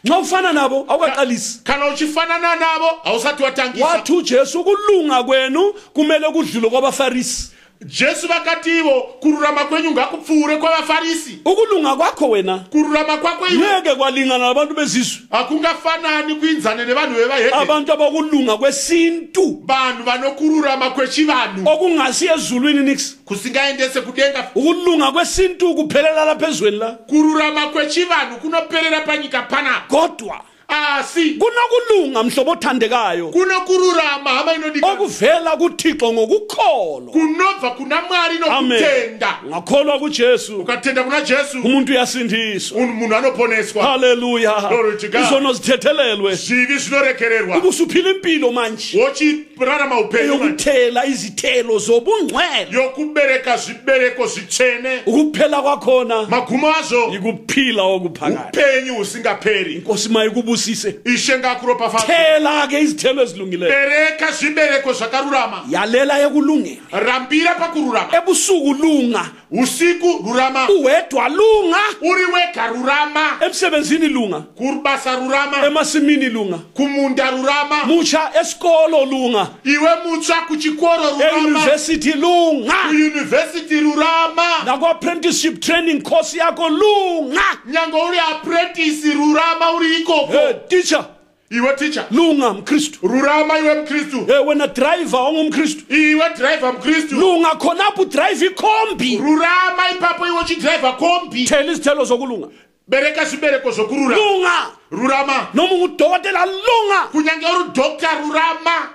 Speaker 1: Nxa ufana nabo awukaqalisi.
Speaker 2: Kana uchifanana navo hausati watangisa.
Speaker 1: Wathi uJesu ukulunga kwenu kumele kudlule kwabaFarisi.
Speaker 2: Jesu vakativo kururama kwenyu ngakupfuure kwavafarisi.
Speaker 1: Ukulunga kwakho wena
Speaker 2: Kururama kwako iwe
Speaker 1: ngeke kwalingana nabantu bezizwe.
Speaker 2: akungafanani kuinzane nevanhu vevahedeni.
Speaker 1: Abantu abakulunga kwesintu
Speaker 2: Vanhu vanokururama kwechivanhu
Speaker 1: okungasi ezulwini nix.
Speaker 2: kusingaendese kudenga.
Speaker 1: Ukulunga kwesintu kuphelela lapha ezweni la.
Speaker 2: Kururama kwechivanhu kunoperera panyika pana.
Speaker 1: Kodwa
Speaker 2: Asi
Speaker 1: kunokulunga mhlobo othandekayo
Speaker 2: kunokururama hama inodika
Speaker 1: okuvela kuThixo ngokukholwa.
Speaker 2: kunobva kuna Mwari nokutenda.
Speaker 1: Ngakholwa kuJesu
Speaker 2: Ukatenda kuna Jesu
Speaker 1: umuntu uyasindiswa.
Speaker 2: munhu anoponeswa.
Speaker 1: Hallelujah.
Speaker 2: Glory to God.
Speaker 1: Izono zithethelelwe.
Speaker 2: Zvivi zvinorekererwa.
Speaker 1: Ubusuphila impilo manje
Speaker 2: Wochirarama upenyu
Speaker 1: yokuthela izithelo zobungcwele.
Speaker 2: yokubereka zvibereko zvitsvene.
Speaker 1: Ukuphela kwakhona
Speaker 2: Magumo azvo
Speaker 1: ikuphila okuphakathi.
Speaker 2: upenyu husingaperi.
Speaker 1: Inkosi mayikubusise.
Speaker 2: Ishe ngakuropafadza.
Speaker 1: Thela ke izithelo ezilungileyo.
Speaker 2: Bereka zvibereko zvakarurama.
Speaker 1: Yalela ekulungeni.
Speaker 2: Rambira pakururama.
Speaker 1: Ebusuku lunga.
Speaker 2: Usiku rurama.
Speaker 1: Uwedwa lunga.
Speaker 2: Uri wega rurama.
Speaker 1: Emsebenzini lunga.
Speaker 2: Kurbasa rurama.
Speaker 1: Emasimini lunga.
Speaker 2: Kumunda rurama.
Speaker 1: Mucha esikolo lunga.
Speaker 2: Iwe mutsva kuchikoro rurama.
Speaker 1: University lunga.
Speaker 2: University rurama.
Speaker 1: Nakwa apprenticeship training course yako lunga.
Speaker 2: Nyango uri apprentice rurama uri ikoko.
Speaker 1: Teacher
Speaker 2: Iwe teacher
Speaker 1: lunga mkristu.
Speaker 2: rurama iwe mkristu.
Speaker 1: Wena driver ongumkristu.
Speaker 2: Iwe driver mkristu.
Speaker 1: Lunga khonapho drive ikombi.
Speaker 2: Rurama ipapo iwe chidriver kombi.
Speaker 1: Thela izithelo zokulunga.
Speaker 2: Bereka zvibereko zokurura.
Speaker 1: Lunga.
Speaker 2: Rurama.
Speaker 1: Noma ungudokotela lunga.
Speaker 2: Kunyange uri doctor rurama.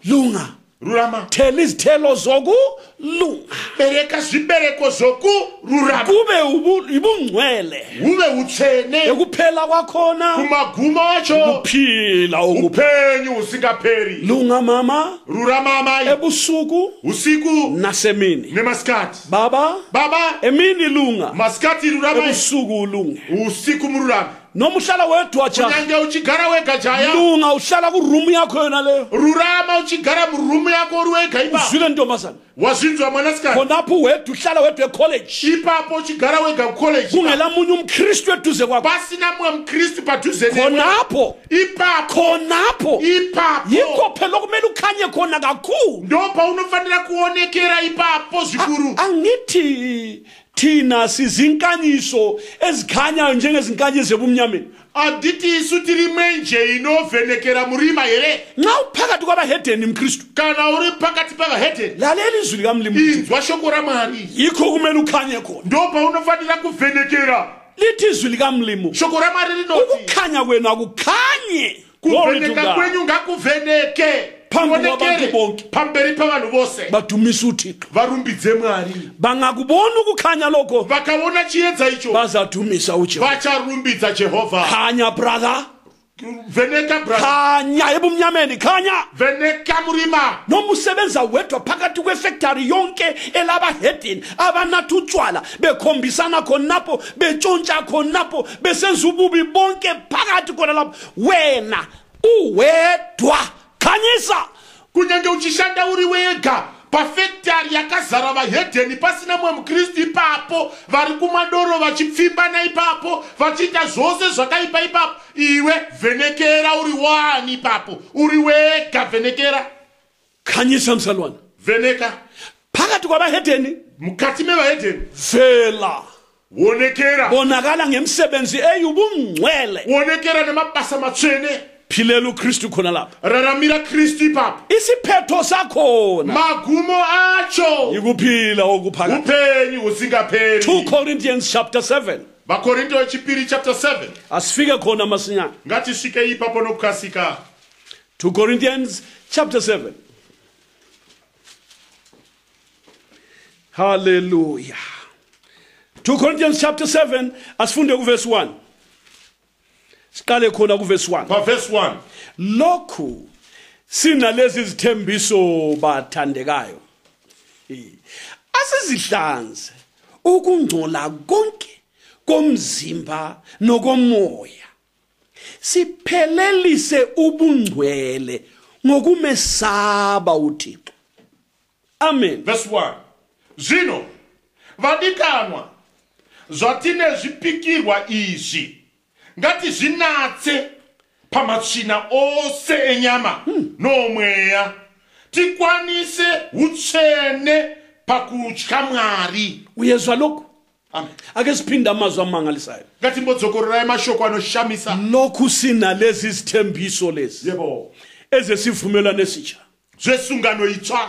Speaker 1: Lunga.
Speaker 2: Rurama.
Speaker 1: Thela izithelo zokulunga.
Speaker 2: Bereka zvibereko zokururama.
Speaker 1: Kube ibungcwele.
Speaker 2: Uve utsvene.
Speaker 1: Ekuphela kwakhona
Speaker 2: Kumagumo acho
Speaker 1: kuphila okuphela.
Speaker 2: upenyu usingaperi.
Speaker 1: Lunga mama.
Speaker 2: Rurama amai.
Speaker 1: Ebusuku
Speaker 2: Usiku
Speaker 1: nasemini.
Speaker 2: nemasikati.
Speaker 1: Baba
Speaker 2: Baba
Speaker 1: emini lunga.
Speaker 2: masikati rurama.
Speaker 1: Ebusuku ulunge.
Speaker 2: Usiku mururama.
Speaker 1: Noma uhlala wedwa cha.
Speaker 2: Kunyange uchigara wega jaya.
Speaker 1: Lunga uhlala ku room yakho yona leyo.
Speaker 2: Rurama uchigara murumu yako uri wega ipa.
Speaker 1: Uzwile ntombazana.
Speaker 2: Wazvinzwa mwanasikati.
Speaker 1: Khonapho wedwa uhlala wedwa ecollege.
Speaker 2: Ipapo uchigara wega kucollege.
Speaker 1: Kungela munye umKristu eduze kwakho.
Speaker 2: Pasina mwe mkristu padhuze newe.
Speaker 1: Khonapho.
Speaker 2: Ipapo. Ipapo.
Speaker 1: Yikho phela okumele ukhanye khona kakhulu.
Speaker 2: Ndo paunofanira kuonekera ipapo zvikuru.
Speaker 1: Angithi thina sizinkanyiso ezikhanyayo njengezinkanyiso zebumnyameni.
Speaker 2: Anditi isu tiri mwenje inovhenekera murima here.
Speaker 1: Nxa uphakathi kwabahedeni mKristu.
Speaker 2: Kana uri pakati pavahedeni.
Speaker 1: Lalela izwi likaMlimu.
Speaker 2: Inzwa shoko raMwari.
Speaker 1: Yikho kumele ukhanye khona.
Speaker 2: Ndo paunofanira kuvhenekera.
Speaker 1: Lithi izwi likaMlimu.
Speaker 2: Shoko raMwari rinoti.
Speaker 1: Ukukhanya kwenu akukhanye.
Speaker 2: Kuvheneka kwenyu ngakuvheneke.
Speaker 1: Pamberi bonke.
Speaker 2: Pamberi pavanhu vose.
Speaker 1: Badumisa uThixo.
Speaker 2: Varumbidze Mwari.
Speaker 1: Bangakubona ukukhanya lokho.
Speaker 2: Vakaona chiedza icho.
Speaker 1: Bazadumisa uJehova.
Speaker 2: Vacharumbidza Jehovha.
Speaker 1: Khanya brother.
Speaker 2: Vheneka brother.
Speaker 1: Khanya ebumnyameni khanya.
Speaker 2: Vheneka murima.
Speaker 1: Noma usebenza wedwa phakathi kwefactory yonke elabahedeni abanatha utshwala bekhombisana khonapho betshontsha khonapho besenza ububi bonke phakathi khona lapho wena uwedwa khanyisa.
Speaker 2: Kunyange uchishanda uri wega pafactory yakazara vahedheni pasina mwe mukristu ipapo vari kumadoro vachipfimbana ipapo vachiita zvose zvakaipa ipapo iwe vhenekera uri wani ipapo uri wega vhenekera.
Speaker 1: Khanyisa msalwana.
Speaker 2: Vheneka
Speaker 1: phakathi kwabahedeni
Speaker 2: mukati mevahedheni.
Speaker 1: vela
Speaker 2: Wonekera.
Speaker 1: bonakala ngemsebenzi eyubungcwele.
Speaker 2: Wonekera nemabasa matsvene.
Speaker 1: Philela uKristu khona lapha.
Speaker 2: Raramira Kristu ipapo.
Speaker 1: Isiphetho sakhona
Speaker 2: Magumo acho.
Speaker 1: ikuphila okuphakathi.
Speaker 2: Upenyu husingaperi.
Speaker 1: 2 Corinthians chapter 7.
Speaker 2: Vakorinto wechipiri chapter 7.
Speaker 1: Asifike khona masinyana.
Speaker 2: Ngatisvike ipapo nokukasika.
Speaker 1: 2 Corinthians chapter 7. Hallelujah. 2 Corinthians chapter 7 asifunde kuverse 1. Siqale khona kuverse 1.
Speaker 2: Verse 1.
Speaker 1: Lokhu sinalezi zithembiso bathandekayo. Asizihlanze ukungcola konke komzimba nokomoya. Siphelelise ubungcwele ngokumesaba uThixo. Amen.
Speaker 2: Verse 1. Zvino vadikanwa zvatine zvipikirwa izvi ngatizvinatse pamatsvina ose enyama nomweya tikwanise utsene pakutya Mwari.
Speaker 1: Uyezwa lokho?
Speaker 2: Amen.
Speaker 1: Ake siphinda amazwi amangalisayo.
Speaker 2: Ngatimbodzokorola emashoko anoshamisa.
Speaker 1: Lokhu sina lezi sithembiso lezi.
Speaker 2: Yebo.
Speaker 1: Ezesivumelwano esitsha.
Speaker 2: Zwesungano itsha.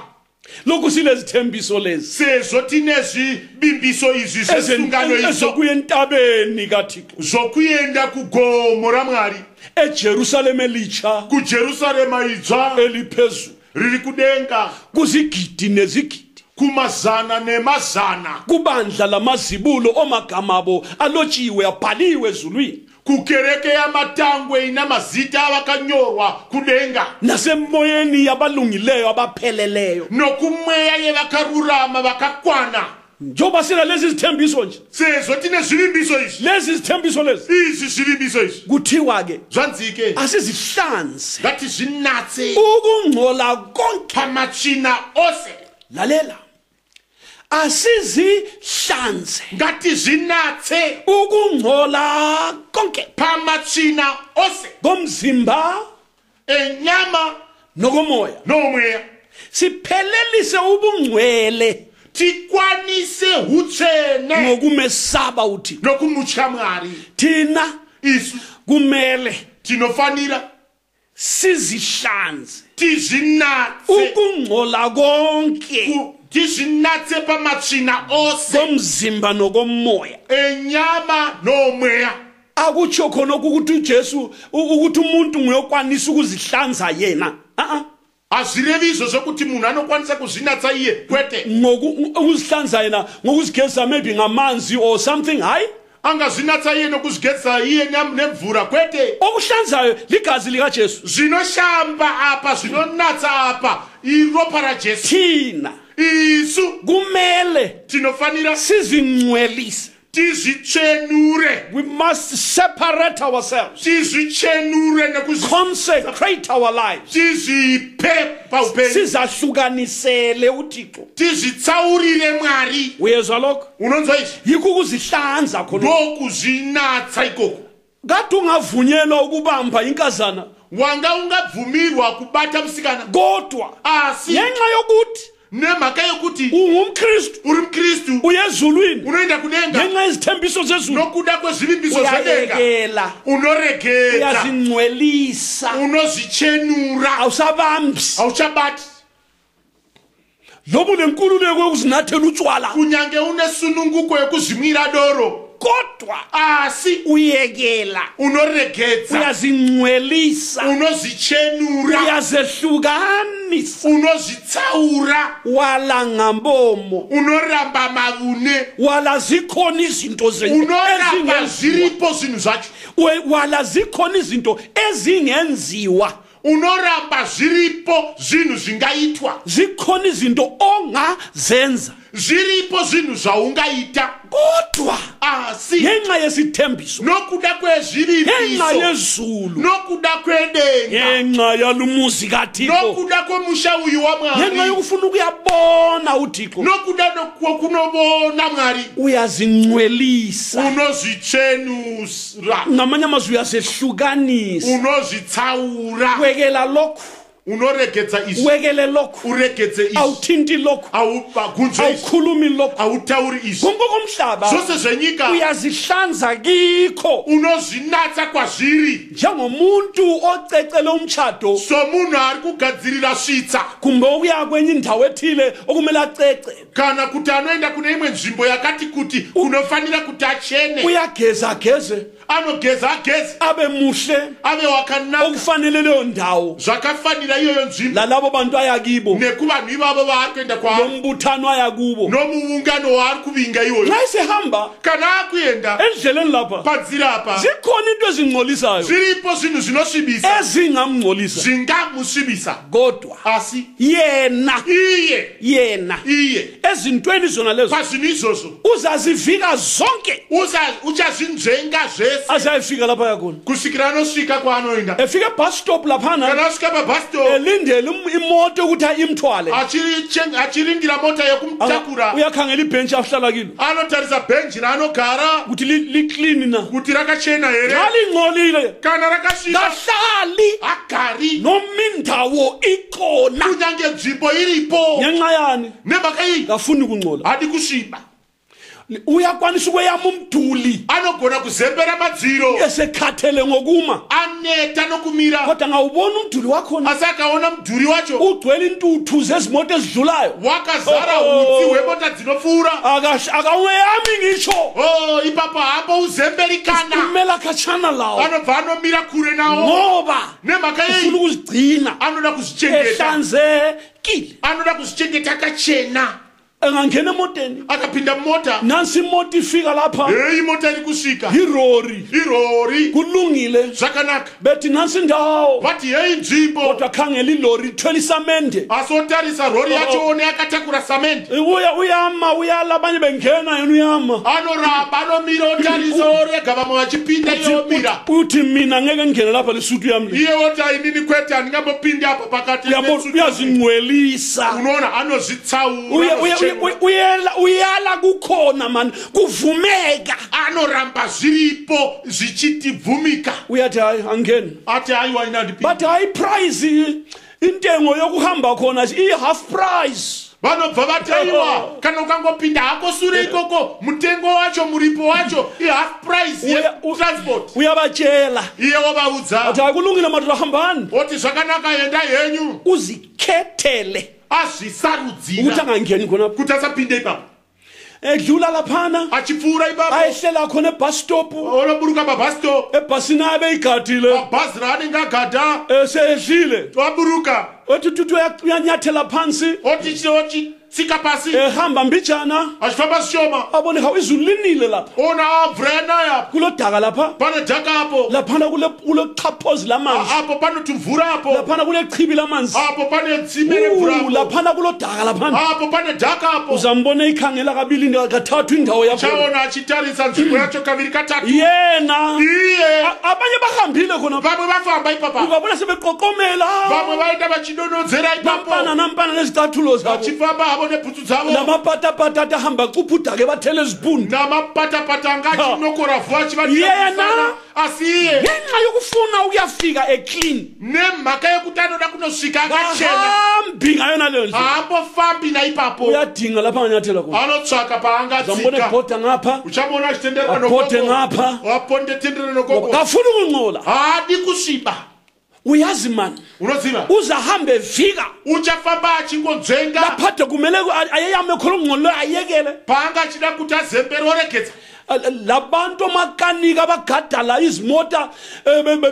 Speaker 1: Lokhu silezithembiso lezi.
Speaker 2: Sezothi nezibimbiso izi zesungano itsha.
Speaker 1: Ezokuya entabeni kaThixo.
Speaker 2: Zokuyenda kugomo raMwari.
Speaker 1: eJerusalem elitsha
Speaker 2: Ku Jerusalem itsha.
Speaker 1: eliphezulu
Speaker 2: Riri kudenga.
Speaker 1: kuzigidi nezigidi
Speaker 2: Kumazana nemazana.
Speaker 1: kubandla lamazibulo omagama abo alotshiwe abhaliwe ezulwini
Speaker 2: Kukereke yamatangwe inamazita abakanyorwa kudenga.
Speaker 1: nasemoyeni yabalungileyo abapheleleyo
Speaker 2: Nokumeya yebakarurama bakakwana.
Speaker 1: njoba sina lezi zithembiso nje
Speaker 2: Sezothi nezibimbiso izi.
Speaker 1: lezi zithembiso lezi
Speaker 2: Izi zibimbiso izi.
Speaker 1: kuthiwa ke
Speaker 2: Zwanzike.
Speaker 1: asizihlanze
Speaker 2: Ngathi zinatse
Speaker 1: ukungcola konke
Speaker 2: pamachina ose.
Speaker 1: lalela asizihlanze
Speaker 2: Ngathi zinatse
Speaker 1: ukungcola konke
Speaker 2: pamachina ose.
Speaker 1: komzimba
Speaker 2: Enyama
Speaker 1: nokomoya
Speaker 2: nomoya.
Speaker 1: siphelelise ubungcwele
Speaker 2: Tikwanise utsene
Speaker 1: ngokumesaba uthi
Speaker 2: nokumutsha Mwari.
Speaker 1: thina
Speaker 2: Isu
Speaker 1: kumele
Speaker 2: tinofanira
Speaker 1: sizihlanze
Speaker 2: tizinatse.
Speaker 1: ukungcola konke
Speaker 2: Tizinatse pamachina ose.
Speaker 1: komzimba nokomoya
Speaker 2: Enyama nomoya.
Speaker 1: akutsho khona ukuthi uJesu ukuthi umuntu nguyokwanisa ukuzihlanza yena
Speaker 2: Azirevizo zokuthi munhu anokwanisa kuzinatsa iye kwete.
Speaker 1: ukuzihlanza yena ngokuzigeza maybe ngamanzi or something hayi
Speaker 2: Angazinatsa iye nokuzigeza iye nemvura kwete.
Speaker 1: okuhlanzayo ligazi likaJesu
Speaker 2: Zinoshamba apa zinonatsa apa iropa ra Jesu.
Speaker 1: thina
Speaker 2: Isu
Speaker 1: kumele
Speaker 2: tinofanira
Speaker 1: sizingcwelise
Speaker 2: tizichenure.
Speaker 1: we must separate ourselves
Speaker 2: Tizichenure
Speaker 1: consecrate our lives
Speaker 2: tizipe paupenzi.
Speaker 1: sizahlukanisele uThixo
Speaker 2: Tizitsaurire Mwari.
Speaker 1: uyezwa lokho
Speaker 2: Unonzwa izi.
Speaker 1: yikho ukuzihlanza khona
Speaker 2: Ngokuzinatsa ikoko.
Speaker 1: kade ungavunyelwa ukubamba inkazana
Speaker 2: Wanga ungabvumirwa kubata msikana.
Speaker 1: kodwa
Speaker 2: Asi
Speaker 1: ngenxa yokuthi
Speaker 2: nemhaka yokuthi
Speaker 1: ungumKristu
Speaker 2: uri mkristu
Speaker 1: uyezulwini
Speaker 2: unoenda kudenga
Speaker 1: ngenxa yezithembiso zezulu
Speaker 2: nokuda kwezivimbiso zvedenga
Speaker 1: uyayekela
Speaker 2: unoregedza
Speaker 1: uyazingcwelisa
Speaker 2: unozichenura
Speaker 1: awusabambi
Speaker 2: auchabati
Speaker 1: lobu lenkululeko yokuzinathela utshwala
Speaker 2: kunyange unesununguko yekuzimwira doro
Speaker 1: kodwa
Speaker 2: asi
Speaker 1: uyekela
Speaker 2: unoregedza
Speaker 1: uyazingcwelisa
Speaker 2: unozichenura
Speaker 1: uyazehlukanisa
Speaker 2: unozitsaura
Speaker 1: wala ngambomo
Speaker 2: unoramba mavune
Speaker 1: wala zikhona izinto
Speaker 2: unoramba ziripo zvinhu zvacho
Speaker 1: wala zikhona izinto ezingenziwa
Speaker 2: unoramba zviripo zvinhu zvingaitwa
Speaker 1: zikhona izinto ongazenza
Speaker 2: zviripo zvinhu zvaungaita
Speaker 1: kodwa
Speaker 2: asi
Speaker 1: ngenxa yesithembiso
Speaker 2: nokuda
Speaker 1: ngenxa
Speaker 2: kwezviripiso
Speaker 1: yezulu
Speaker 2: nokuda kwedenga
Speaker 1: ngenxa yalumuzi kaThixo
Speaker 2: nokuda kwomusha uyu
Speaker 1: ngenxa
Speaker 2: waMwari
Speaker 1: yokufuna ukuyabona uThixo
Speaker 2: nokuda kwokunobona Mwari
Speaker 1: uyazingcwelisa
Speaker 2: unozichenura
Speaker 1: ngamanye amazwi uyazehlukanisa
Speaker 2: unozitsaura
Speaker 1: wekela lokhu
Speaker 2: unoregedza izvi
Speaker 1: wekele lokhu
Speaker 2: uregedze izvi
Speaker 1: awuthinti lokhu
Speaker 2: augunzve izvi
Speaker 1: awukhulumi lokhu
Speaker 2: autauri izvi
Speaker 1: konke komhlaba
Speaker 2: zvose zvenyika
Speaker 1: uyazihlanza kikho
Speaker 2: unozvinatsa kwazviri
Speaker 1: njengomuntu ocecele umtshado
Speaker 2: somunhu ari kugadzirira svitsa
Speaker 1: kumbe ukuya kwenye indawo ethile okumele acece
Speaker 2: kana kuti anoenda kune imwe nzvimbo yakati kuti kunofanira kuti achene
Speaker 1: uyageza ageze
Speaker 2: anogeza ageze
Speaker 1: abe muhle
Speaker 2: ave wakanaka
Speaker 1: okufanele leyo ndawo
Speaker 2: zvakafanira iyoyo nzvimbo
Speaker 1: lalabo bantu ayakibo
Speaker 2: nekuvanhu ivavo vaari kuenda kwavo
Speaker 1: nombuthano ayakubo
Speaker 2: nomuungano waari kuvinga iyoyo
Speaker 1: nxa isehamba
Speaker 2: kana akuenda
Speaker 1: endleleni lapha
Speaker 2: padzira apa
Speaker 1: zikhona into ezingcolisayo
Speaker 2: zviripo zvinhu zvinosvibisa
Speaker 1: ezingamngcolisa
Speaker 2: zvingamusvibisa
Speaker 1: kodwa
Speaker 2: asi
Speaker 1: yena
Speaker 2: iye
Speaker 1: ezintweni zona lezo
Speaker 2: pazvinhu izvozvo
Speaker 1: uzazivika zonke
Speaker 2: uchazvinzvenga zvese
Speaker 1: azayifika lapha yakhona
Speaker 2: kusvikira anosvika kwaanoenda
Speaker 1: efika bus stop laphana
Speaker 2: kana asvika pabus stop
Speaker 1: elindele imoto ukuthi imthwale
Speaker 2: achirindira mota yokumtakura
Speaker 1: uyakhangela ibhench ahlala kilo
Speaker 2: anotarisa bench nanogara
Speaker 1: ukuthi li clean na
Speaker 2: kuti rakachena here
Speaker 1: ngali ngcolile
Speaker 2: kana rakashika
Speaker 1: kahlali
Speaker 2: agari
Speaker 1: nomindawo ikhona
Speaker 2: kunyange nzvimbo iripo
Speaker 1: ngenxa yani
Speaker 2: nemhaka iyi
Speaker 1: ngafuni kungcola
Speaker 2: hadi kusviba
Speaker 1: uyakwanisa ukweyama umduli
Speaker 2: anogona kuzembera madziro
Speaker 1: esekhathele ngokuma
Speaker 2: aneta nokumira
Speaker 1: kodwa ngawubona umduli wakhona
Speaker 2: asi akaona mudhuri wacho
Speaker 1: ugcwele intuthu zezimoto ezidlulayo
Speaker 2: wakazara utsi hwemota dzinopfuura
Speaker 1: akaweyami ngitsho
Speaker 2: ipapo hapo uzemberikana
Speaker 1: umela khatshana lawo
Speaker 2: anobva anomira kure nawo
Speaker 1: ngoba
Speaker 2: nemhaka
Speaker 1: ufuna
Speaker 2: yei
Speaker 1: ukuzigcina
Speaker 2: anoda kuzvichengeta
Speaker 1: ehlanzekile
Speaker 2: anoda kuzvichengeta akachena
Speaker 1: engangena emoteni
Speaker 2: akapinda mumota
Speaker 1: nansi imota ifika lapha
Speaker 2: imota iri kusvika
Speaker 1: irori kulungile
Speaker 2: zvakanaka
Speaker 1: bethi nansi indawo
Speaker 2: vati hei nzvimbo
Speaker 1: kodwa khangela ilori ithwele isamende
Speaker 2: asotarisa rori yacho one akatakura samende
Speaker 1: uyala abanye bengena yena uyama
Speaker 2: anoramba anomira otarisa orega vamwe vachipinda iyomira
Speaker 1: uthi mina ngeke ngene lapha lesuthu yami
Speaker 2: iye oti ainini kwete handingambopindi apa pakati
Speaker 1: uyazingcwelisa
Speaker 2: unoona anozvitsaura
Speaker 1: uyala kukhona mani kuvumeka
Speaker 2: anoramba zviripo zvichitibvumika
Speaker 1: uyathi hayi angeni
Speaker 2: ati haiwa inandipinda
Speaker 1: but hayi price intengo yokuhamba khona i-half price
Speaker 2: vanobva vataiwa kana ukangopinda hako sure ikoko mutengo wacho muripo wacho i-half price yetransport
Speaker 1: uyabatshela
Speaker 2: iye wovaudza
Speaker 1: ati hayi kulungile madoda hambani
Speaker 2: oti zvakanaka enda henyu
Speaker 1: uzikhethele
Speaker 2: azvisarudzira
Speaker 1: ukuthi angangeni khona
Speaker 2: kuti asapinde ipapo
Speaker 1: edlula laphana
Speaker 2: achipfuura ipapo
Speaker 1: ayehlela khona ebus stop
Speaker 2: onoburuka pabus stop
Speaker 1: ebhasini abe igadile
Speaker 2: mabhazi raanenge agada
Speaker 1: seyehlile
Speaker 2: waburuka
Speaker 1: othi tuthi uyanyathela phansi
Speaker 2: ochi tsika pasi
Speaker 1: ehamba mbijana
Speaker 2: achifamba zvishoma
Speaker 1: abone hawu izulu linile lapha
Speaker 2: ona mvura yanaya
Speaker 1: kulo daka lapha
Speaker 2: pane dhaka apo
Speaker 1: laphana kule chaphozi lamanzi
Speaker 2: apo panoti mvura apo
Speaker 1: laphana kule chibi lamanzi
Speaker 2: apo pane tsime remvura apo
Speaker 1: laphana kulo daka laphana
Speaker 2: apo pane dhaka apo
Speaker 1: uzambona ikhangela kabili kathathu indawo yakho
Speaker 2: chaona achitarisa nzvimbo yacho kaviri katatu
Speaker 1: yena
Speaker 2: iye
Speaker 1: abanye bahambile khona
Speaker 2: vamwe vafamba ipapa
Speaker 1: ukabona sebeqoqomela
Speaker 2: vamwe vaenda vachidonodzera ipapo
Speaker 1: nampana nezicathulo zabo
Speaker 2: vachifamba havo nebhutsu dzavo
Speaker 1: namapatapata atahamba kuphuda ke bathele izibhuni
Speaker 2: namapatapata anga achinokora vhu
Speaker 1: yena
Speaker 2: asi iye
Speaker 1: ngenxa yokufuna ukuyafika eclean
Speaker 2: nemhaka yekuti anoda kunosvika akachena
Speaker 1: hambi ngayona leyo ndlela
Speaker 2: haambofambi naipapo
Speaker 1: uyadinga lapha anganyathela khona
Speaker 2: anotsvaka
Speaker 1: zambone
Speaker 2: paangatsika
Speaker 1: bhota ngapha
Speaker 2: uchamona achitenderera
Speaker 1: abhote
Speaker 2: nokoko
Speaker 1: ngapha
Speaker 2: waponde tenderera nokoko
Speaker 1: kafuni ukungcola
Speaker 2: haadi kusviba
Speaker 1: uyazi mani
Speaker 2: unoziva
Speaker 1: uzahambe evika
Speaker 2: uchafamba achingonzvenga
Speaker 1: laphade kumele ayeyame khona ukungcolo ayekele
Speaker 2: paanga achida kuti azembere oregedza
Speaker 1: labantu omakanika abagadala izimota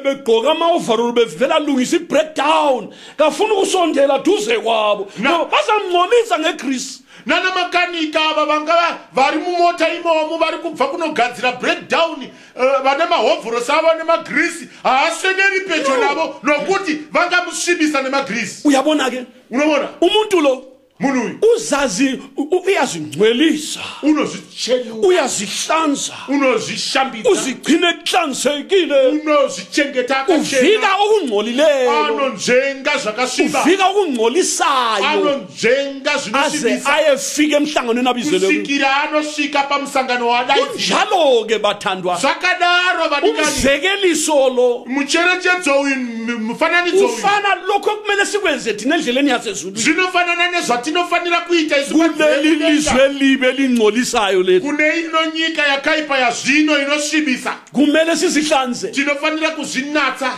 Speaker 1: begqoka ama-overall bevela lungisa i-breakdown kafuni ukusondela duze kwabo bazamngcolisa ngegrisi
Speaker 2: nanamakanika ava vanga vari mumota imomo vari kubva kunogadzira breakdown vane mahovhorosi avo nemagrisi haaswederi pedyo navo nokuti vangamusvibisa nemagrisi
Speaker 1: uyabona ke
Speaker 2: unoona
Speaker 1: umuntu lo
Speaker 2: munhu uyu
Speaker 1: uzazi uyazingcwelisa
Speaker 2: unozvichenura
Speaker 1: uyazihlanza
Speaker 2: unozvishambidza
Speaker 1: uzigcine kuhlanzekile
Speaker 2: unozvichengeta akachena
Speaker 1: uvika okungcolileyo
Speaker 2: anonzvenga zvakasviba
Speaker 1: uvika okungcolisayo
Speaker 2: anonzvenga
Speaker 1: aze
Speaker 2: zvinosvibisa
Speaker 1: ayefika emhlanganweni abizele
Speaker 2: kusvikira anosvika pamusangano wadaidzira
Speaker 1: kunjalo ke bathandwa
Speaker 2: zvakadaro vadikani
Speaker 1: umzekeliso lo
Speaker 2: mucherechedzo uyu mufananidzo uyu
Speaker 1: ufana lokho ekumele sikwenze thina endleleni yasezulu
Speaker 2: zvinofanana nezvatinofanira kuita
Speaker 1: kuleli lizwe libe lingcolisayo lethu
Speaker 2: kune ino nyika yakaipa yazvino inosvibisa
Speaker 1: kumele sizihlanze
Speaker 2: tinofanira kuzvinatsa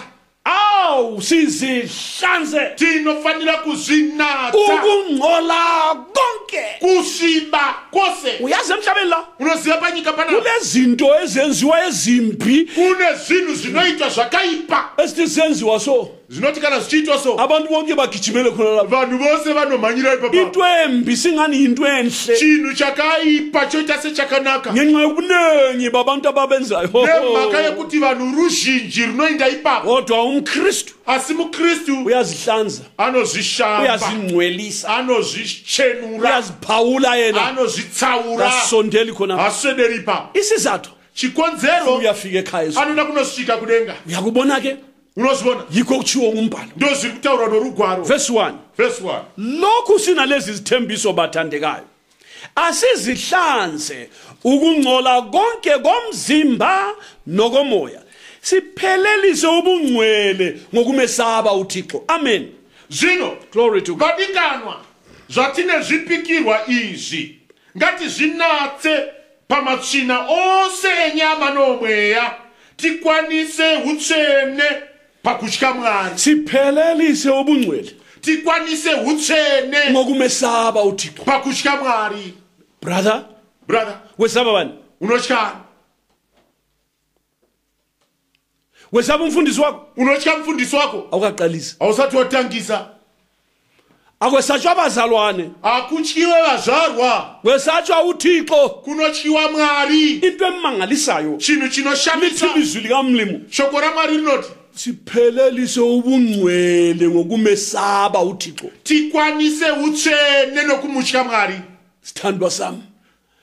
Speaker 1: awu sizihlanze
Speaker 2: tinofanira kuzvinatsa
Speaker 1: ukungcola konke
Speaker 2: kusviba kwose
Speaker 1: uyazi emhlabeni la
Speaker 2: unoziva panyika panapa
Speaker 1: kunezinto ezenziwa ezimbi
Speaker 2: kune zvinhu zvinoitwa zvakaipa
Speaker 1: esithi senziwa so
Speaker 2: zvinoti kana zvichiitwa so
Speaker 1: abantu bonke bagijimele khona lapha
Speaker 2: vanhu vose vanomhanyira ipapa
Speaker 1: into embi singani yinto enhle
Speaker 2: chinhu chakaipa choita sechakanaka
Speaker 1: ngenxa yobunengi babantu ababenzayo
Speaker 2: nemhaka yekuti vanhu ruzhinji runoenda ipapo
Speaker 1: kodwa umkristu
Speaker 2: asi mukristu
Speaker 1: uyazihlanza
Speaker 2: anozvishamba
Speaker 1: uyazingcwelisa
Speaker 2: anozvichenura
Speaker 1: uyaziphawula yena
Speaker 2: anozvitsaura
Speaker 1: asondeli khona
Speaker 2: haswederi ipapo
Speaker 1: isizathu
Speaker 2: chikonzero
Speaker 1: uyafika ekhaya
Speaker 2: anoda kunosvika kudenga
Speaker 1: uyakubona ke
Speaker 2: unozibona
Speaker 1: yikho kuchiwo ngumbhalo.
Speaker 2: ndo ziri kutaurwa norugwaro.
Speaker 1: Verse 1.
Speaker 2: Verse 1.
Speaker 1: Lokhu sinalezi zithembiso bathandekayo. Asizihlanze ukungcola konke komzimba nokomoya. Siphelelise ubungcwele ngokumesaba uThixo. Amen.
Speaker 2: Zvino
Speaker 1: Glory to God.
Speaker 2: vadikanwa zvatine zvipikirwa izvi ngati zvinatse pamatsvina ose enyama nomweya tikwanise utsvene pakutya Mwari.
Speaker 1: Siphelelise ubungcwele
Speaker 2: Tikwanise utsvene
Speaker 1: ngokumesaba uThixo.
Speaker 2: pakutya Mwari.
Speaker 1: Brother, wesaba bani?
Speaker 2: Unotyani?
Speaker 1: Wesaba umfundisi wakho?
Speaker 2: Unotya mfundisi wako?
Speaker 1: Awukaqalisa.
Speaker 2: Awusathi watangisa.
Speaker 1: Akwesatshwa abazalwane.
Speaker 2: Akutyiwe bazalwa.
Speaker 1: Kwesatshwa uThixo.
Speaker 2: Kunotyiwa Mwari.
Speaker 1: Into emangalisayo.
Speaker 2: Chinhu chinoshamisa.
Speaker 1: Lithi izwi likaMlimo.
Speaker 2: Shoko raMwari rinoti
Speaker 1: Siphelelise ubungcwele ngokumesaba uThixo.
Speaker 2: tikwanise utsvene nokumutya Mwari.
Speaker 1: Sithandwa sami.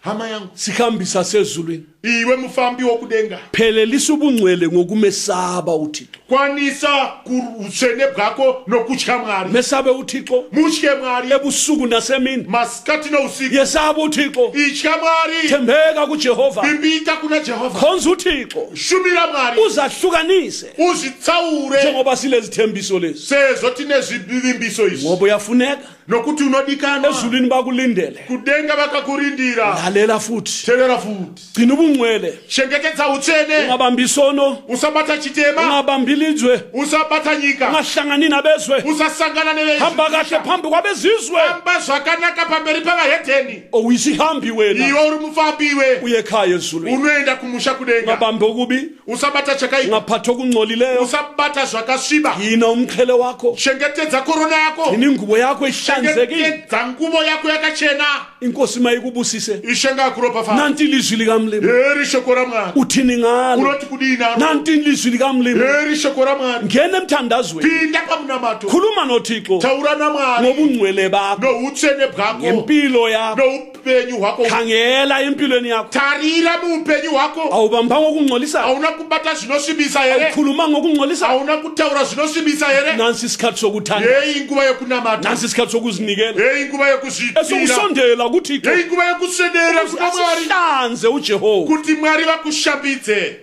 Speaker 2: Hama yangu.
Speaker 1: Sikhambisa sezulwini.
Speaker 2: Iwe mufambi wokudenga.
Speaker 1: Phelelisa ubungcwele ngokumesaba uThixo.
Speaker 2: Kwanisa utsvene bwako nokutya Mwari.
Speaker 1: Mesabe uThixo.
Speaker 2: Mutye Mwari
Speaker 1: Ebusuku nasemini.
Speaker 2: masikati nousiku.
Speaker 1: Yesaba uThixo.
Speaker 2: Itya Mwari.
Speaker 1: Thembeka kuJehova.
Speaker 2: Bimbita kuna Jehova.
Speaker 1: Khonza uThixo.
Speaker 2: Shumira Mwari.
Speaker 1: Uzahlukanise.
Speaker 2: Uzitsaure.
Speaker 1: Njengoba silezithembiso lezi.
Speaker 2: Sezo tine zvivimbiso izvi.
Speaker 1: Ngoba uyafuneka.
Speaker 2: Nokuti unodikanwa.
Speaker 1: Ezulwini bakulindele.
Speaker 2: Kudenga vakakurindira.
Speaker 1: Lalela futhi.
Speaker 2: Teerera futhi.
Speaker 1: Gcina ubungcwele.
Speaker 2: Chengetedza utsvene.
Speaker 1: Ungabambi isono.
Speaker 2: Usabata chitema.
Speaker 1: Ungabambi ilizwe.
Speaker 2: Usabata nyika.
Speaker 1: Ungahlangani nabezwe.
Speaker 2: Usasangana nevezwe.
Speaker 1: Hamba kahle phambi kwabezizwe.
Speaker 2: Hamba zvakanaka pamberi pavahedheni.
Speaker 1: Owisihambi wena.
Speaker 2: Iwe uri mufambi iwe.
Speaker 1: Uye ekhaya ezulwini.
Speaker 2: Unoenda kumusha kudenga.
Speaker 1: Ungabambi okubi.
Speaker 2: Usabata chakaipa.
Speaker 1: Ungaphatha okungcolileyo.
Speaker 2: Usabata zvakasviba.
Speaker 1: Yina umqhele wakho.
Speaker 2: Chengetedza korona yako.
Speaker 1: Yina ingubo yakho ihlanzekile.
Speaker 2: Chengetedza ngubo yako yakachena.
Speaker 1: Inkosi mayikubusise.
Speaker 2: Ishenga kuropa fa.
Speaker 1: Nanti ilizwi likaMlimo.
Speaker 2: Heri shoko raMwari.
Speaker 1: Uthini ngalo.
Speaker 2: Unoti kudini nalo.
Speaker 1: Nanti ilizwi likaMlimo.
Speaker 2: Heri shoko raMwari.
Speaker 1: Ngena emthandazweni.
Speaker 2: Pinda pamunamato.
Speaker 1: Khuluma noThixo.
Speaker 2: Taura naMwari.
Speaker 1: Ngobungcwele bakho.
Speaker 2: Noutsvene bwako.
Speaker 1: Ngempilo yakho.
Speaker 2: Noupenyu hwako.
Speaker 1: Khangela empilweni yakho.
Speaker 2: Tarira muupenyu hwako.
Speaker 1: Awubambanga okungcolisa.
Speaker 2: Hauna kubata zvinosvibisa here.
Speaker 1: Khuluma ngokungcolisa.
Speaker 2: Hauna kutaura zvinosvibisa here.
Speaker 1: Nansi isikhathi sokuthanda.
Speaker 2: Heyi nguva yokunamata.
Speaker 1: Nansi isikhathi sokuzinikela.
Speaker 2: Heyi nguva yokuzvipira.
Speaker 1: Esokusondela kuThixo.
Speaker 2: Heyi nguva yokuswedera kuna Mwari.
Speaker 1: Asihlanze uJehova.
Speaker 2: Kuti Mwari vakushambidze.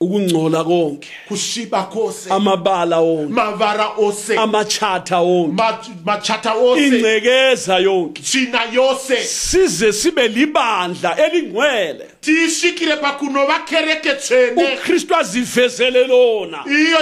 Speaker 1: Ukungcola konke.
Speaker 2: Kusviba kose.
Speaker 1: Amabala onke.
Speaker 2: Mavara ose.
Speaker 1: Amachatha onke.
Speaker 2: Machata ose.
Speaker 1: Ingcekeza yonke.
Speaker 2: Tsvina yose.
Speaker 1: Size sibe libandla elingcwele.
Speaker 2: Tisvikire pakunova kereke tsvene.
Speaker 1: uKristu azivezele lona.
Speaker 2: Iyo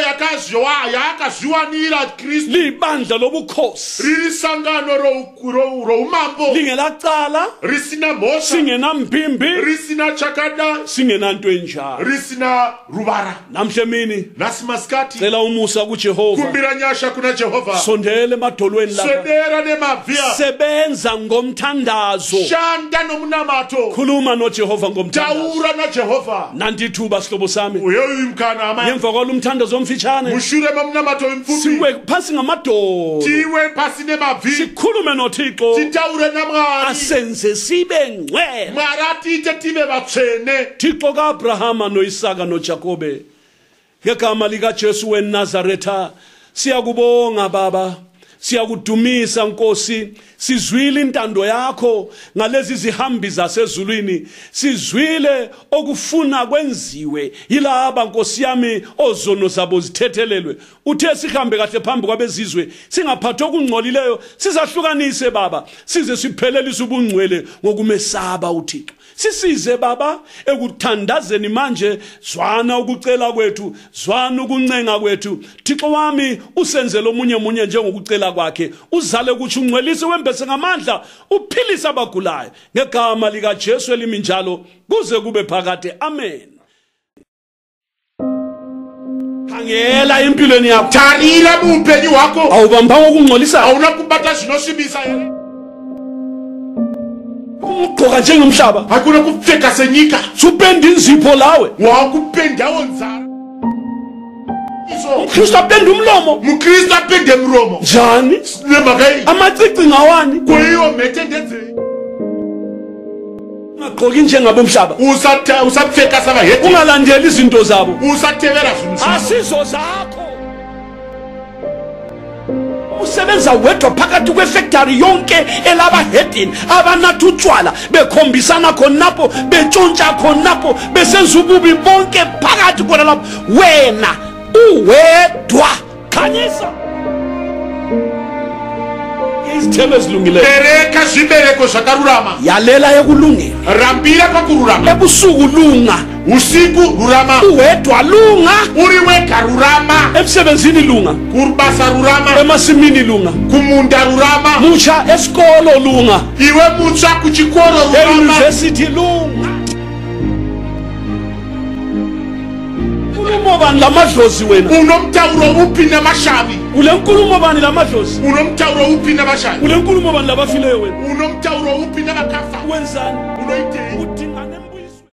Speaker 2: yakazviwanira Kristu.
Speaker 1: Libandla lobukhosi.
Speaker 2: Riri sangano roumambo.
Speaker 1: Lingelacala.
Speaker 2: Risina mhosva.
Speaker 1: Singena mpimbi.
Speaker 2: Risina chakada.
Speaker 1: Singena nto enjalo.
Speaker 2: Risina ruvara.
Speaker 1: Namhle mini.
Speaker 2: Nasi masikati.
Speaker 1: Cela umusa kuJehova.
Speaker 2: Kumbira nyasha kuna Jehova.
Speaker 1: Sondele emadolweni lapha.
Speaker 2: Swedera nemavhia.
Speaker 1: Sebenza ngomthandazo.
Speaker 2: Shanda nomunamato.
Speaker 1: Khuluma noJehova ngomthandazo.
Speaker 2: Taura na Jehova.
Speaker 1: Nanti ithuba sihlobo sami.
Speaker 2: Uyeyi mkhana ama.
Speaker 1: Ngemva kwalomthandazo omfitshane.
Speaker 2: Mushure mamunamato imfupi.
Speaker 1: Siwe phansi ngamadoda.
Speaker 2: Tiwe phasi nemavhi.
Speaker 1: Sikhulume noThixo.
Speaker 2: Titaure naMwari.
Speaker 1: Asenze sibe ngcwele.
Speaker 2: Mwari atite tive vatsvene.
Speaker 1: Thixo kaAbrahama noIsaka noJakobe. Ngegama likaJesu weNazaretha siyakubonga baba. Siyakudumisa Nkosi, sizwile intando yakho ngalezi zihambi zasezulwini, sizwile okufuna kwenziwe yilaba Nkosi yami ozono zabo zithethelelwe. Uthe sihambe kahle phambi kwabezizwe, singaphatha okungcolileyo, sizahlukanise baba, size siphelelise ubungcwele ngokumesaba uThixo. Sisize baba ekuthandazeni manje, zwana ukucela kwethu, zwana ukuncenga kwethu. Thixo wami usenzele omunye njengokucela kwakhe, uzale kuthi ungcwelise wembese ngamandla, uphilise abagulayo ngegama likaJesu elimi njalo kuze kube phakade. Amen. Khangela empilweni yakho.
Speaker 2: Tarira muupenyu hwako.
Speaker 1: Awubambanga okungcolisa.
Speaker 2: Hauna kubata zvinosvibisa here.
Speaker 1: Ugqoka njengomhlaba.
Speaker 2: Hakuna kupfeka senyika.
Speaker 1: Supenda inzipho lawe.
Speaker 2: Wakupendawo nzara.
Speaker 1: uKristu apenda umlomo.
Speaker 2: Mukristu apende mromo.
Speaker 1: Njani?
Speaker 2: Nemakai.
Speaker 1: Amacici ngawani?
Speaker 2: Kuyiyo mete ndenzeni.
Speaker 1: Ungagqoki njengabomhlaba.
Speaker 2: Usapfeka sabahedeni.
Speaker 1: Ungalandeli izinto zabo.
Speaker 2: Usatevera zvinhu.
Speaker 1: Asizo zakho. usebenza wedwa phakathi kwefactory yonke elabahedini abanatha utshwala bekhombisana khonapho betshontsha khonapho besenza ububi bonke phakathi khona lapho wena uwedwa khanyisa izithelo ezilungileyo
Speaker 2: bereka zvibereko zvakarurama
Speaker 1: yalela ekulungeni
Speaker 2: rambira pakururama
Speaker 1: ebusuku lunga
Speaker 2: usiku rurama
Speaker 1: uwedwa lunga
Speaker 2: uri wega rurama
Speaker 1: emsebenzini lunga
Speaker 2: kuribasa rurama
Speaker 1: emasimini lunga
Speaker 2: kumunda rurama
Speaker 1: mutsha esikolo lunga
Speaker 2: iwe mutsva kuchikoro rurama
Speaker 1: euniversity lunga unkulumo bani lamadlozi wena
Speaker 2: unomtauro upi namashavi
Speaker 1: ule nkulumo bani lamadlozi
Speaker 2: unomtauro upi namashavi
Speaker 1: ule nkulumo bani labafileyo wena
Speaker 2: unomtauro upi nabakafa
Speaker 1: wenzani
Speaker 2: unoitei
Speaker 1: uthi